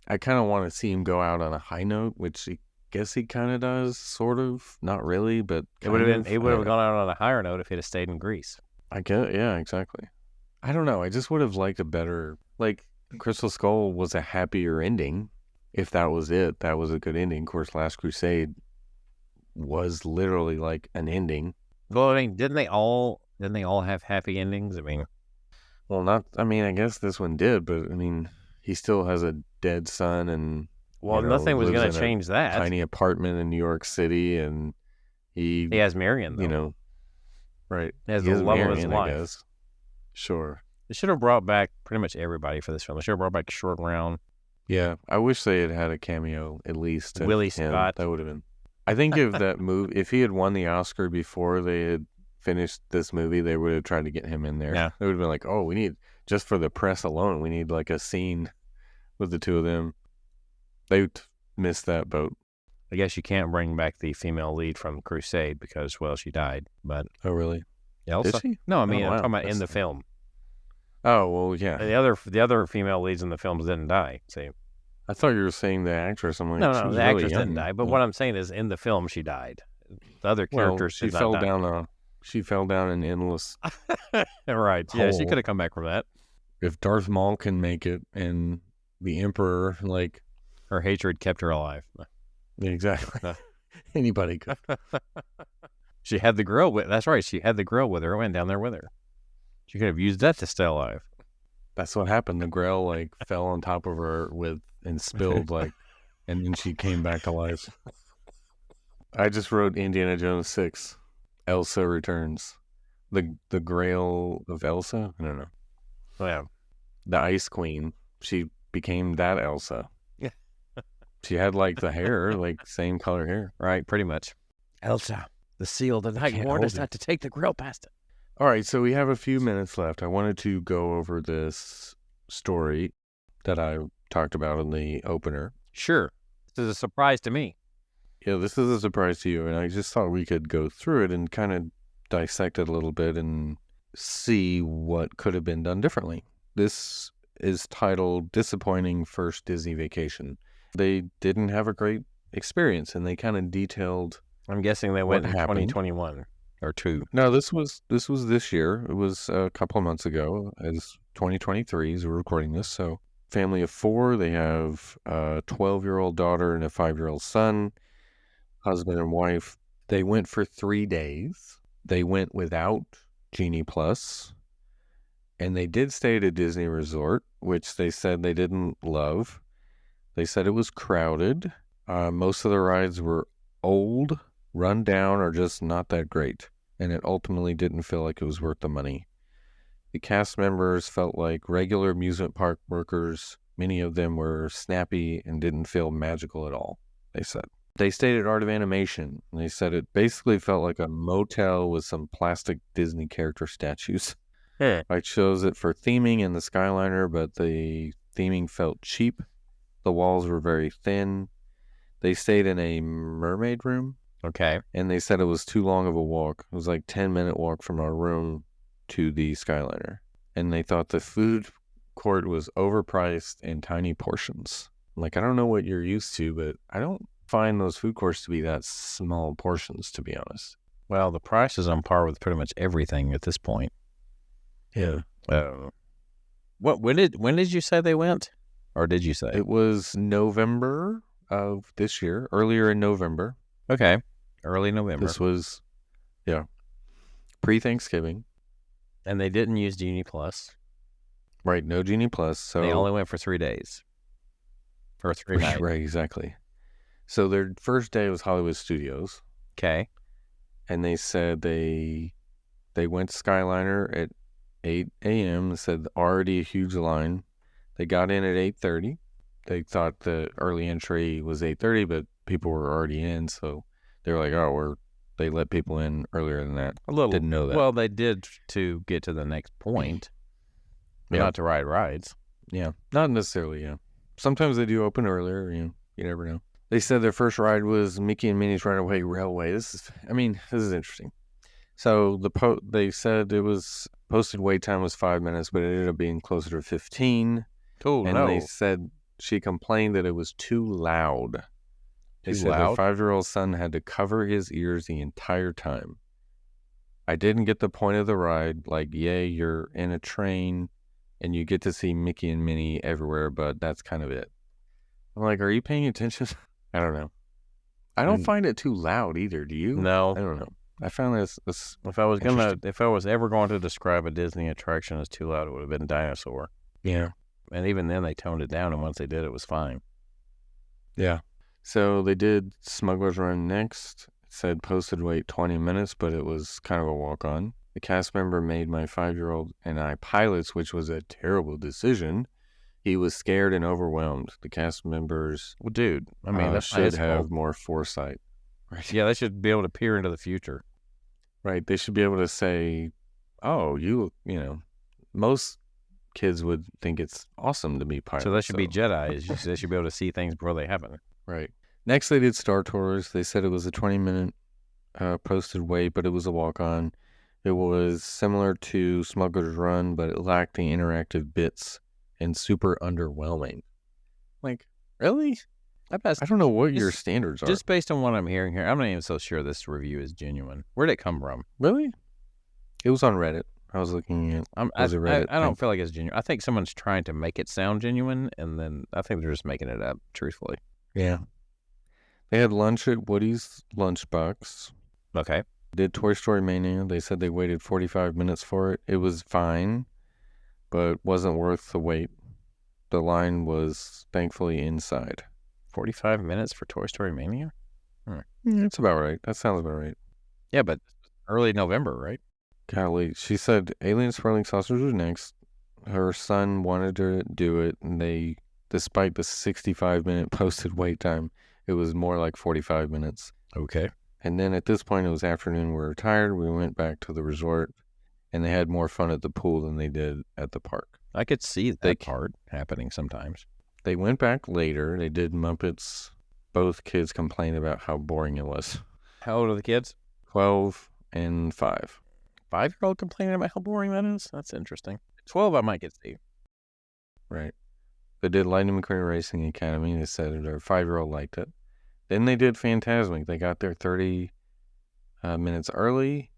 I kind of want to see him go out on a high note, which I guess he kind of does, sort of. Not really, but he would have gone out on a higher note if he'd have stayed in Greece. I guess, yeah, exactly. I don't know. I just would have liked a better... Like, Crystal Skull was a happier ending. If that was it, that was a good ending. Of course, Last Crusade was literally like an ending. Well, I mean, didn't they all have happy endings? I mean, I guess this one did, but I mean, he still has a dead son, and nothing was going to change that. Tiny apartment in New York City, and he has Marion, though. Right? He has the love of his life. I guess. Sure. They should have brought back pretty much everybody for this film. They should have brought back Short Round. Yeah, I wish they had a cameo at least. Willie Scott. That would have been. I think if he had won the Oscar before they had finished this movie, they would have tried to get him in there. Yeah. They would have been like, oh, we need, just for the press alone, we need like a scene with the two of them. They missed that boat. I guess you can't bring back the female lead from Crusade because, well, she died. But oh, really? Elsa? Did she? No, I mean, I'm talking about in the film. Oh, well, yeah. The other female leads in the films didn't die. See. I thought you were saying the actress. I'm like, no, the actress didn't die. But what I'm saying is, in the film, she died. The other characters, she fell down. She fell down an endless. Right. Hole. Yeah, she could have come back from that. If Darth Maul can make it, and the Emperor, like, her hatred kept her alive. Exactly. Anybody could. She had the grill with. That's right. She had the grill with her. Went down there with her. She could have used that to stay alive. That's what happened. The grill like fell on top of her and spilled and then she came back to life. I just wrote Indiana Jones 6. Elsa returns. The Grail of Elsa. I don't know. Oh, yeah. The Ice Queen. She became that Elsa. Yeah. She had like the hair, like same color hair. Right, pretty much. Elsa, the seal of the night can't warned us hold it. not to take the grill past it. All right, so we have a few minutes left. I wanted to go over this story that I talked about in the opener. Sure. This is a surprise to me. Yeah, this is a surprise to you, and I just thought we could go through it and kind of dissect it a little bit and see what could have been done differently. This is titled Disappointing First Disney Vacation. They didn't have a great experience, and they kind of detailed. I'm guessing they went in happened. 2021 or 2. No, this was this year. It was a couple of months ago, as 2023 as we're recording this. So, family of 4. They have a 12-year-old daughter and a 5-year-old son, husband and wife. They went for 3 days. They went without Genie Plus, and they did stay at a Disney resort, which they said they didn't love. They said it was crowded. Most of the rides were old, run down, or just not that great, and it ultimately didn't feel like it was worth the money. The cast members felt like regular amusement park workers. Many of them were snappy and didn't feel magical at all, they said. They stayed at Art of Animation, and they said it basically felt like a motel with some plastic Disney character statues. I chose it for theming in the Skyliner, but the theming felt cheap. The walls were very thin. They stayed in a mermaid room. Okay. And they said it was too long of a walk. It was like 10-minute walk from our room to the Skyliner. And they thought the food court was overpriced and tiny portions. Like, I don't know what you're used to, but I don't find those food courts to be that small portions, to be honest. Well, the price is on par with pretty much everything at this point. Yeah. When did you say they went? Or did you say? It was November of this year, earlier in November. Okay. Early November. This was, pre-Thanksgiving. And they didn't use Genie Plus. Right, no Genie Plus. So they only went for 3 days. Or 3 nights. Right, exactly. So their first day was Hollywood Studios. Okay. And they said they went to Skyliner at 8 a.m. They said already a huge line. They got in at 8:30. They thought the early entry was 8:30, but people were already in, so they were like, they let people in earlier than that. A little. Didn't know that. Well, they did to get to the next point, but not to ride rides. Yeah, not necessarily, yeah. Sometimes they do open earlier, you never know. They said their first ride was Mickey and Minnie's Runaway Railway. This is interesting. So they said it was posted wait time was 5 minutes, but it ended up being closer to 15. Oh, and no. They said she complained that it was too loud. They said loud? their 5-year-old son had to cover his ears the entire time. I didn't get the point of the ride. Like, you're in a train and you get to see Mickey and Minnie everywhere, but that's kind of it. I'm like, are you paying attention? I don't know. I don't find it too loud either. Do you? No. I don't know. I found this if I was ever going to describe a Disney attraction as too loud, it would have been Dinosaur. Yeah. And even then they toned it down, and once they did, it was fine. Yeah. So they did Smuggler's Run next. It said posted wait 20 minutes, but it was kind of a walk-on. The cast member made my 5-year-old and I pilots, which was a terrible decision. He was scared and overwhelmed. The cast members, well, dude, I mean, that should have more foresight. Right? Yeah, they should be able to peer into the future. Right. They should be able to say, oh, most kids would think it's awesome to be pilots. So they should be Jedi. They should be able to see things before they happen. Right. Next, they did Star Tours. They said it was a 20-minute posted wait, but it was a walk-on. It was similar to Smuggler's Run, but it lacked the interactive bits and super underwhelming. Like, really? I don't know what your standards are. Just based on what I'm hearing here, I'm not even so sure this review is genuine. Where'd it come from? Really? It was on Reddit. I was looking at Reddit. I don't feel like it's genuine. I think someone's trying to make it sound genuine, and then I think they're just making it up, truthfully. Yeah. They had lunch at Woody's Lunchbox. Okay. Did Toy Story Mania. They said they waited 45 minutes for it. It was fine, but wasn't worth the wait. The line was thankfully inside. 45 minutes for Toy Story Mania? Yeah, that's about right. That sounds about right. Yeah, but early November, right? Golly. She said Alien Swirling Saucers was next. Her son wanted to do it, and they despite the 65-minute posted wait time, it was more like 45 minutes. Okay. And then at this point, it was afternoon. We were tired. We went back to the resort, and they had more fun at the pool than they did at the park. I could see that part happening sometimes. They went back later. They did Muppets. Both kids complained about how boring it was. How old are the kids? 12 and 5. 5-year-old complaining about how boring that is? That's interesting. 12 I might get see. Right. They did Lightning McQueen Racing Academy. They said their 5-year-old liked it. Then they did Phantasmic. They got there 30 minutes early,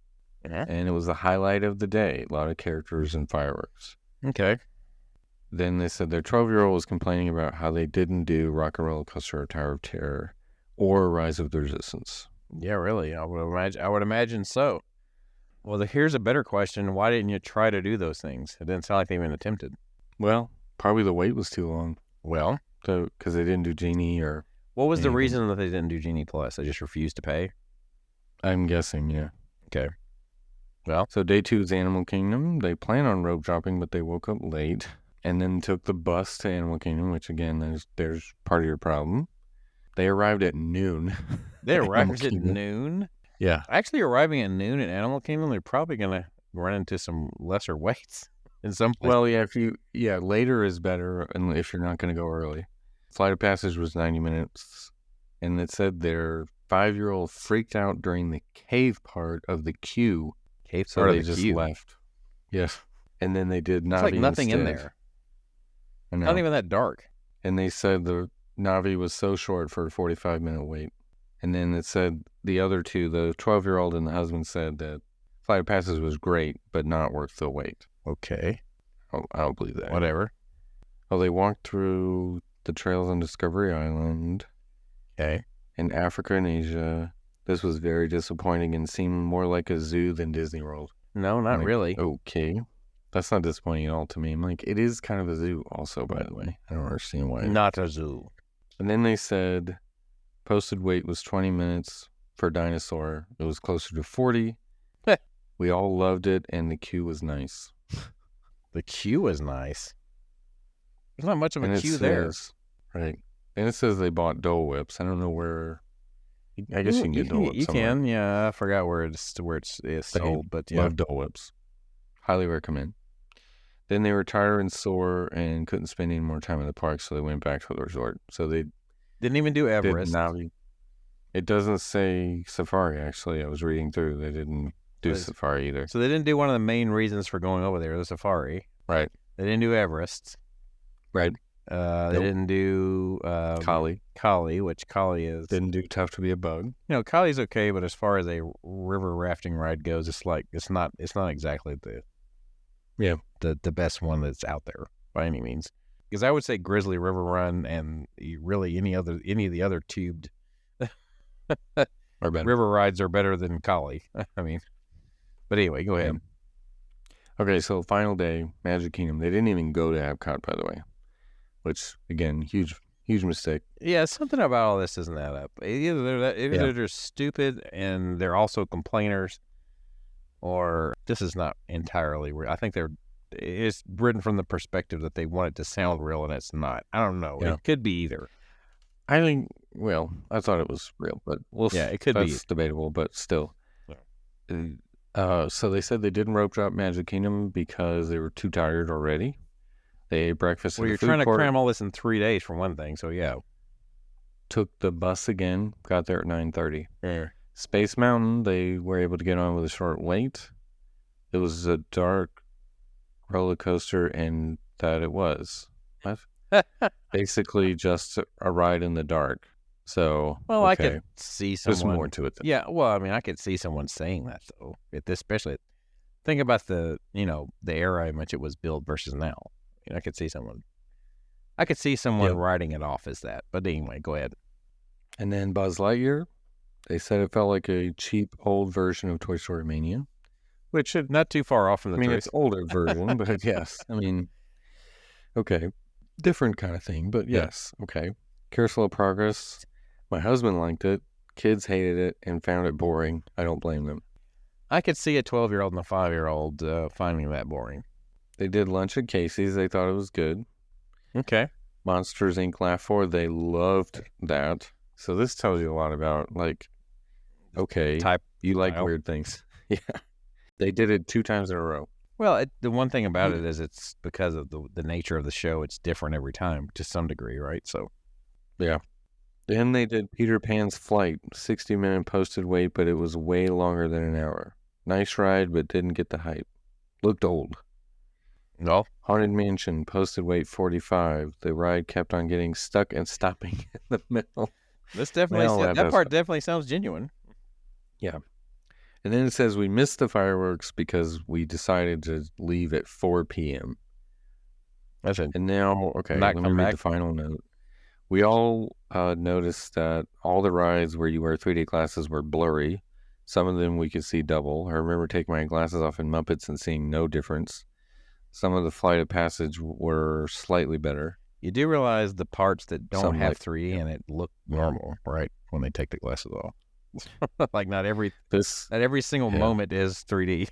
and it was the highlight of the day. A lot of characters and fireworks. Okay. Then they said their 12-year-old was complaining about how they didn't do Rock and Roller Coaster or Tower of Terror or Rise of the Resistance. Yeah, really. I would imagine so. Well, here's a better question. Why didn't you try to do those things? It didn't sound like they even attempted. Well, probably the wait was too long. Well, because they didn't do Genie or... What was the reason that they didn't do Genie Plus? They just refused to pay? I'm guessing, yeah. Okay. Well, so day 2 is Animal Kingdom. They plan on rope dropping, but they woke up late and then took the bus to Animal Kingdom, which again, there's part of your problem. They arrived at noon. They arrived at noon? Yeah. Actually, arriving at noon at Animal Kingdom, they're probably going to run into some lesser waits in some places. Well, yeah, later is better if you're not going to go early. Flight of Passage was 90 minutes, and it said their 5-year-old freaked out during the cave part of the queue. So they just left. Yes. And then they did Navi. It's like nothing instead. In there. Not even that dark. And they said the Navi was so short for a 45-minute wait. And then it said the other two, the 12-year-old and the husband, said that Flight of Passage was great, but not worth the wait. Okay. I don't believe that. Whatever. Well, they walked through the trails on Discovery Island. Okay. In Africa and Asia. This was very disappointing and seemed more like a zoo than Disney World. No, not really. Okay. That's not disappointing at all to me. I'm like, it is kind of a zoo also, by the way. I don't understand why. Not a zoo. And then they said posted wait was 20 minutes for Dinosaur. It was closer to 40. We all loved it, and the queue was nice. The queue was nice. There's not much of a queue there. Right. And it says they bought Dole Whips. I don't know where. I guess you can get Dole Whips. You can, yeah. I forgot where it's sold, but yeah. Love Dole Whips. Highly recommend. Then they were tired and sore and couldn't spend any more time in the park, so they went back to the resort. So they didn't even do Everest. It doesn't say Safari, actually. I was reading through. They didn't do Safari either. So they didn't do one of the main reasons for going over there, the Safari. Right. They didn't do Everest. Right. They didn't do Kali, which Kali is. Didn't do Tough to Be a Bug. Kali's okay, but as far as a river rafting ride goes, it's not exactly the best one that's out there by any means. Because I would say Grizzly River Run and really any of the other tubed river rides are better than Kali. I mean, but anyway, go ahead. Okay, so final day, Magic Kingdom. They didn't even go to Epcot, by the way. Which, again, huge mistake. Yeah, something about all this doesn't add up. Either they're just stupid and they're also complainers, or this is not entirely real. I think it's written from the perspective that they want it to sound real and it's not. I don't know. Yeah. It could be either. I think, I thought it was real, but it could be. That's debatable, but still. Yeah. So they said they didn't rope drop Magic Kingdom because they were too tired already. They ate breakfast. Well, you're trying to cram all this in 3 days for one thing, so yeah. Took the bus again, got there at 9:30. Yeah. Space Mountain, they were able to get on with a short wait. It was a dark roller coaster, and that it was. Basically just a ride in the dark. So, well, I could see someone. There's more to it. Yeah, well, I mean, I could see someone saying that, though. Especially, think about the era in which it was built versus now. I could see someone writing it off as that. But anyway, go ahead. And then Buzz Lightyear, they said it felt like a cheap old version of Toy Story Mania, which is not too far off from the. It's older version, but yes, okay, different kind of thing, but yes, okay. Carousel of Progress, my husband liked it, kids hated it and found it boring. I don't blame them. I could see a 12-year-old and a 5-year-old finding that boring. They did lunch at Casey's. They thought it was good. Okay. Monsters Inc. Laugh 4, they loved that. So this tells you a lot about, like, okay, you like weird things. Yeah. They did it 2 times in a row. Well, the one thing about it is it's because of the nature of the show, it's different every time to some degree, right? So, yeah. Then they did Peter Pan's Flight, 60-minute posted wait, but it was way longer than an hour. Nice ride, but didn't get the hype. Looked old. No. Haunted Mansion, posted wait 45. The ride kept on getting stuck and stopping in the middle. This definitely that part definitely sounds genuine. Yeah. And then it says we missed the fireworks because we decided to leave at 4 p.m. That's it. And now, okay, let me read the final note. We all noticed that all the rides where you wear 3D glasses were blurry. Some of them we could see double. I remember taking my glasses off in Muppets and seeing no difference. Some of the Flight of Passage were slightly better. You do realize the parts that don't have 3D in it look normal, right? When they take the glasses off. Like not every single moment is 3D.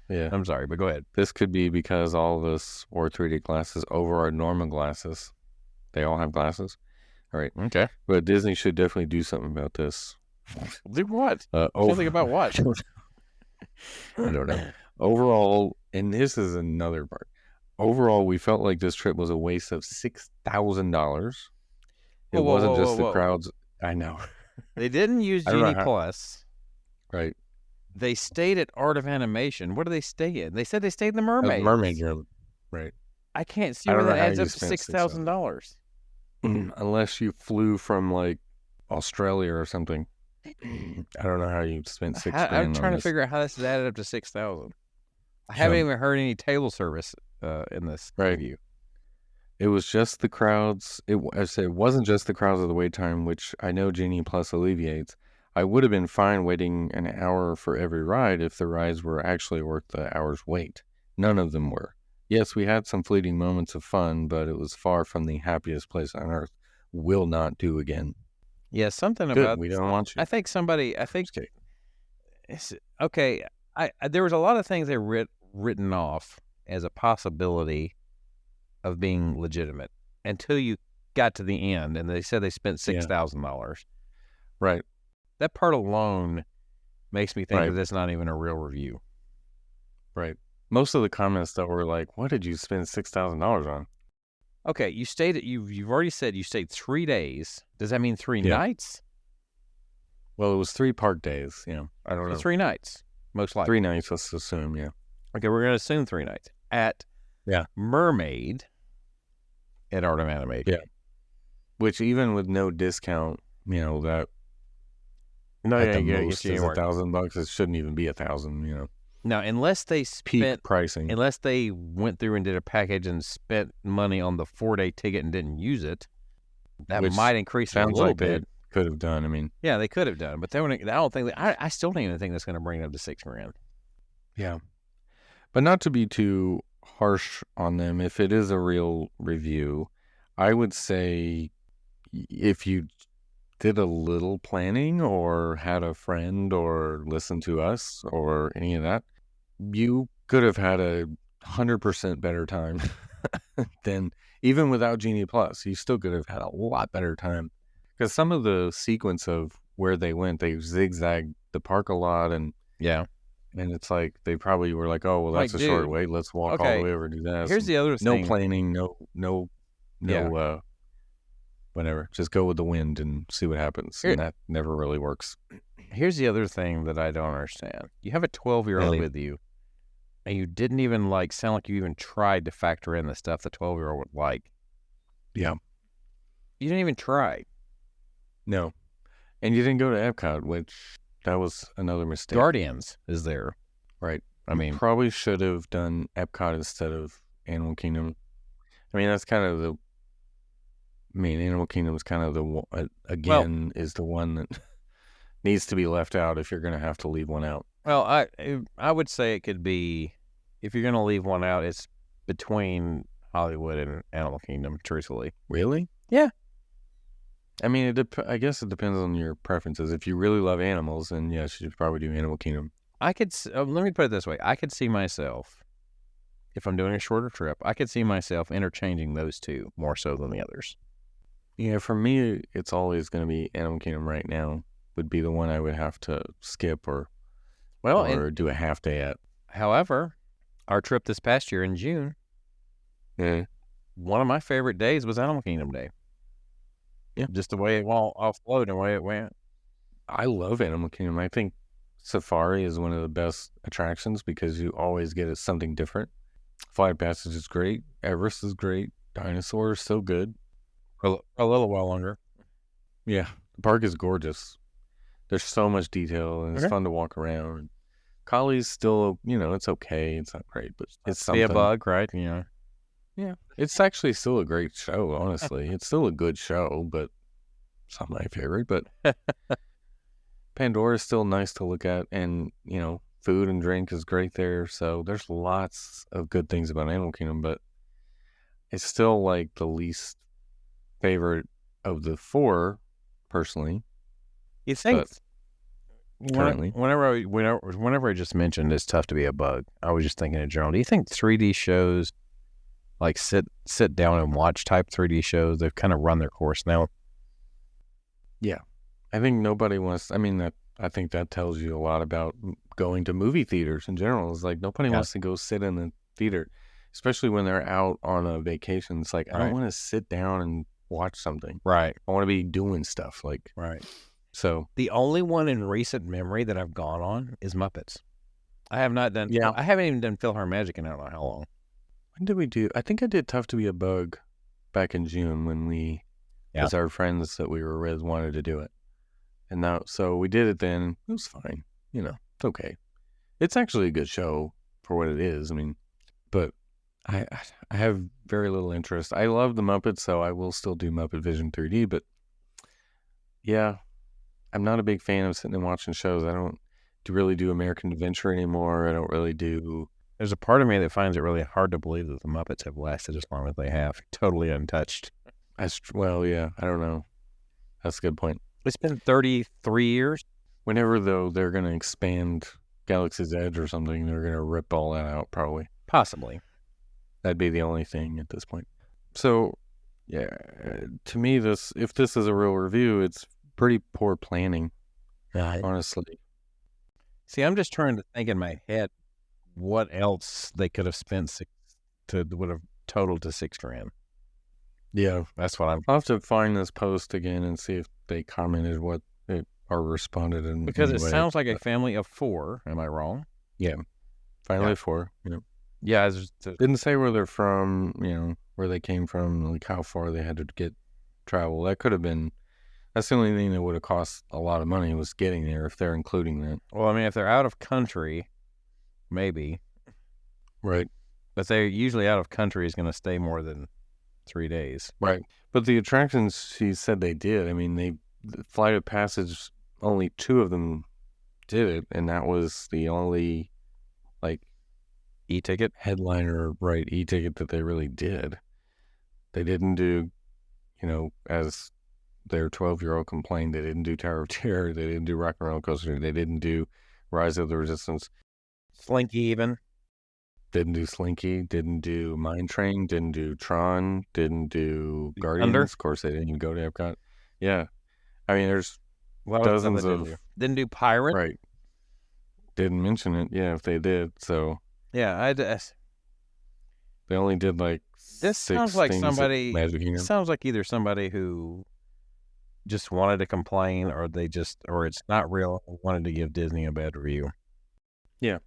Yeah. I'm sorry, but go ahead. This could be because all of us wore 3D glasses over our normal glasses. They all have glasses. All right. Okay. But Disney should definitely do something about this. Do what? Something about what? I don't know. Overall, and this is another part. Overall, we felt like this trip was a waste of $6,000. It wasn't just the crowds. I know. They didn't use Genie Plus. Right. They stayed at Art of Animation. What do they stay in? They said they stayed in the Mermaid. Mermaid room. Right. I can't see where that adds up to $6,000. Unless you flew from like Australia or something. I don't know how you spent $6,000. I'm trying to figure out how this is added up to $6,000. I haven't even heard any table service in this review. It was just the crowds. It wasn't just the crowds of the wait time, which I know Genie Plus alleviates. I would have been fine waiting an hour for every ride if the rides were actually worth the hour's wait. None of them were. Yes, we had some fleeting moments of fun, but it was far from the happiest place on earth. Will not do again. Yeah, something Good, about... we don't want you. I think... Okay, there was a lot of things they written off as a possibility of being legitimate until you got to the end, and they said they spent $6,000. Right. That part alone makes me think that that's not even a real review. Right. Most of the comments that were like, "What did you spend $6,000 on?" Okay, you stayed. You've already said you stayed 3 days. Does that mean 3 nights? Well, it was 3 park days. Yeah, I don't know. 3 nights, most likely. 3 nights. Let's assume. Yeah. Okay, we're going to assume 3 nights at Mermaid at Art of Animation. Yeah. Which even with no discount, that. No, at the most is $1,000. It shouldn't even be $1,000. Now, unless they spent peak pricing, unless they went through and did a package and spent money on the 4-day ticket and didn't use it, that might increase it a little bit. They could have done. I mean, yeah, they could have done, but they wouldn't. I don't think. I still don't even think that's going to bring it up to $6,000. Yeah, but not to be too harsh on them. If it is a real review, I would say if you did a little planning or had a friend or listened to us or any of that, you could have had 100% better time than even without Genie Plus. You still could have had a lot better time because some of the sequence of where they went, they zigzagged the park a lot, and it's like they probably were like, "Oh, well, that's a short wait. Let's walk all the way over and do that." Here's the other thing: no planning, no, whatever. Just go with the wind and see what happens. And that never really works. Here's the other thing that I don't understand. You have a 12-year-old with you, and you didn't even sound like you even tried to factor in the stuff the 12-year-old would like. Yeah. You didn't even try. No. And you didn't go to Epcot, which that was another mistake. Guardians is there. Right. I mean, probably should have done Epcot instead of Animal Kingdom. I mean, that's kind of Animal Kingdom is kind of is the one that needs to be left out if you're going to have to leave one out. Well, I would say it could be, if you're going to leave one out, it's between Hollywood and Animal Kingdom, truthfully. Really? Yeah. I mean, I guess it depends on your preferences. If you really love animals, then yes, you should probably do Animal Kingdom. Let me put it this way. I could see myself if I'm doing a shorter trip, I could see myself interchanging those two more so than the others. Yeah, for me, it's always going to be Animal Kingdom right now. Would be the one I would have to skip or do a half day at. However, our trip this past year in June, one of my favorite days was Animal Kingdom Day. Yeah. Just the way it all flowed and the way it went. I love Animal Kingdom. I think Safari is one of the best attractions because you always get something different. Flight of Passage is great. Everest is great. Dinosaur is so good. For a little while longer. Yeah. The park is gorgeous. There's so much detail and it's fun to walk around. Collie's still, it's okay. It's not great, but it's something. Be a bug, right? Yeah. Yeah. It's actually still a great show, honestly. It's still a good show, but it's not my favorite. But Pandora is still nice to look at, and, food and drink is great there. So there's lots of good things about Animal Kingdom, but it's still like the least favorite of the four, personally. You think currently, whenever I just mentioned it's tough to be a bug, I was just thinking in general. Do you think 3D shows, like sit down and watch type 3D shows, they've kind of run their course now? Yeah, I think nobody wants. I mean, I think that tells you a lot about going to movie theaters in general. It's like nobody wants to go sit in the theater, especially when they're out on a vacation. It's like I don't want to sit down and watch something. Right. I want to be doing stuff. Right. So the only one in recent memory that I've gone on is Muppets. I have not done. Yeah. I haven't even done PhilharMagic in I don't know how long. When did we do? I think I did Tough to Be a Bug back in June when because our friends that we were with wanted to do it. And now, so we did it then. It was fine. It's okay. It's actually a good show for what it is. I mean, but I have very little interest. I love the Muppets, so I will still do Muppet Vision 3D. But yeah, I'm not a big fan of sitting and watching shows. I don't really do American Adventure anymore. I don't really do. There's a part of me that finds it really hard to believe that the Muppets have lasted as long as they have, totally untouched. Well, yeah, I don't know. That's a good point. It's been 33 years. Whenever, though, they're going to expand Galaxy's Edge or something, they're going to rip all that out, probably. Possibly. That'd be the only thing at this point. So, yeah, to me, if this is a real review, it's pretty poor planning, honestly. See, I'm just trying to think in my head what else they could have spent would have totaled to $6,000. Yeah, that's what I'll have to find this post again and see if they commented or responded in because it sounds like a family of 4. Am I wrong? Yeah, family of 4. Yeah, didn't say where they're from. Where they came from, like how far they had to travel. That could have been. That's the only thing that would have cost a lot of money was getting there if they're including that. Well, I mean, if they're out of country, maybe. Right. But they're usually out of country is going to stay more than 3 days. Right. But the attractions she said they did, I mean, the Flight of Passage, only 2 of them did it, and that was the only, e-ticket? Headliner, right, e-ticket that they really did. They didn't do, as their 12-year-old complained, they didn't do Tower of Terror, they didn't do Rock and Roller Coaster, they didn't do Rise of the Resistance. Slinky even. Didn't do Slinky, didn't do Mine Train, didn't do Tron, didn't do Guardians. Thunder? Of course, they didn't even go to Epcot. Yeah. I mean, there's dozens of... Didn't do Pirate? Right. Didn't mention it. Yeah, if they did, so... Yeah, they only did, this 6 sounds like things somebody... at Magic Kingdom. It sounds like either somebody who just wanted to complain or it's not real, wanted to give Disney a bad review. Yeah.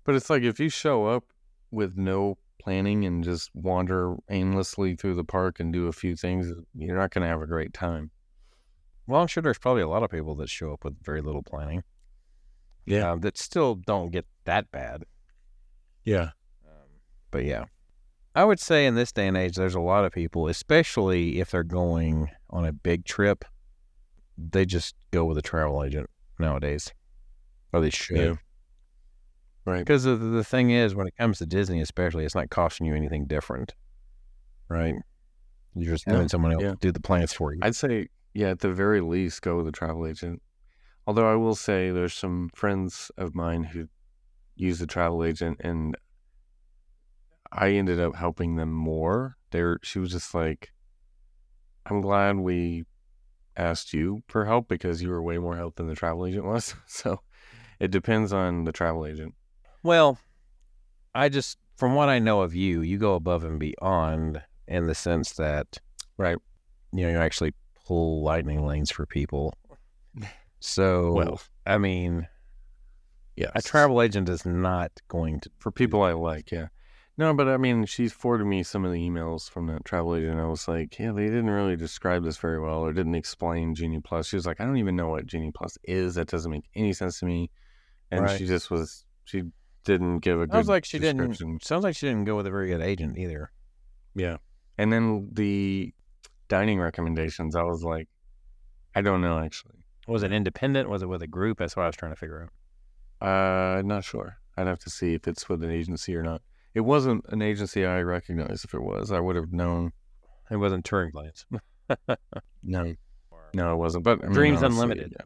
But it's like if you show up with no planning and just wander aimlessly through the park and do a few things, you're not going to have a great time. Well, I'm sure there's probably a lot of people that show up with very little planning. Yeah. That still don't get that bad. Yeah. But yeah. I would say in this day and age, there's a lot of people, especially if they're going on a big trip, they just go with a travel agent nowadays. Or they should. Yeah. Right. Because the thing is, when it comes to Disney especially, it's not costing you anything different. Right? You're just having someone else do the plans for you. I'd say, at the very least, go with a travel agent. Although I will say there's some friends of mine who use a travel agent, and I ended up helping them more. She was just like, I'm glad we asked you for help because you were way more help than the travel agent was. So it depends on the travel agent. Well, from what I know of you, you go above and beyond in the sense that, right, you actually pull lightning lanes for people. So, well, I mean, yes. A travel agent is not going to... For people I like, yeah. No, but I mean, she's forwarded me some of the emails from that travel agent. I was like, yeah, they didn't really describe this very well or didn't explain Genie Plus. She was like, I don't even know what Genie Plus is. That doesn't make any sense to me. And Right. she didn't give a good description. Sounds like she didn't go with a very good agent either. Yeah. And then the dining recommendations, I was like, I don't know, actually. Was it independent? Was it with a group? That's what I was trying to figure out. Not sure. I'd have to see if it's with an agency or not. It wasn't an agency I recognized. If it was, I would have known. It wasn't Touring Planes. No, it wasn't. But I mean, Dreams honestly, Unlimited. Yeah.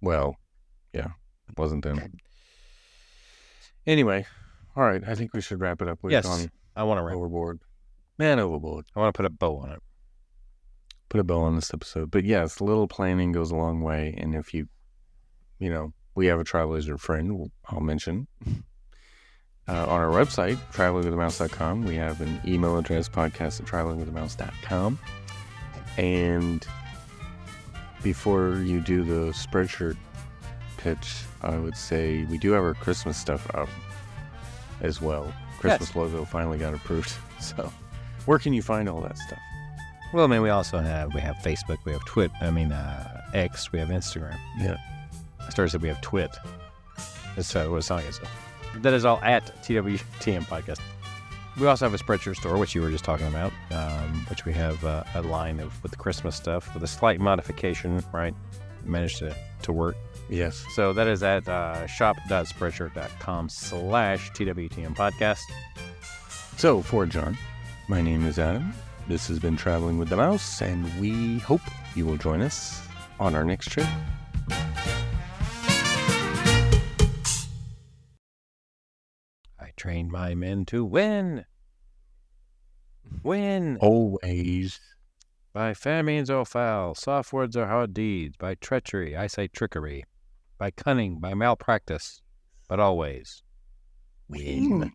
Well, yeah, it wasn't them. Anyway, all right. I think we should wrap it up. We've gone I want to wrap overboard. Man, overboard. I want to put a bow on it. Put a bow on this episode. But yes, a little planning goes a long way. And if you we have a travel agent friend, I'll mention. On our website, travelingwiththemouse.com, we have an email address, podcast@travelingwiththemouse.com. And before you do the Spreadshirt pitch, I would say we do have our Christmas stuff up as well. Christmas logo finally got approved. So where can you find all that stuff? Well, I mean, we have Facebook, we have X, we have Instagram. Yeah. I started to say we have Twit. That's what I was telling you. So that is all at TWTM Podcast. We also have a Spreadshirt store, which you were just talking about, which we have a line with the Christmas stuff with a slight modification, right? Managed to work. Yes. So that is at shop.spreadshirt.com/TWTM Podcast. So for John, my name is Adam. This has been Traveling with the Mouse, and we hope you will join us on our next trip. I trained my men to win. Win. Always. By fair means or foul, soft words or hard deeds, by treachery, I say trickery, by cunning, by malpractice, but always win.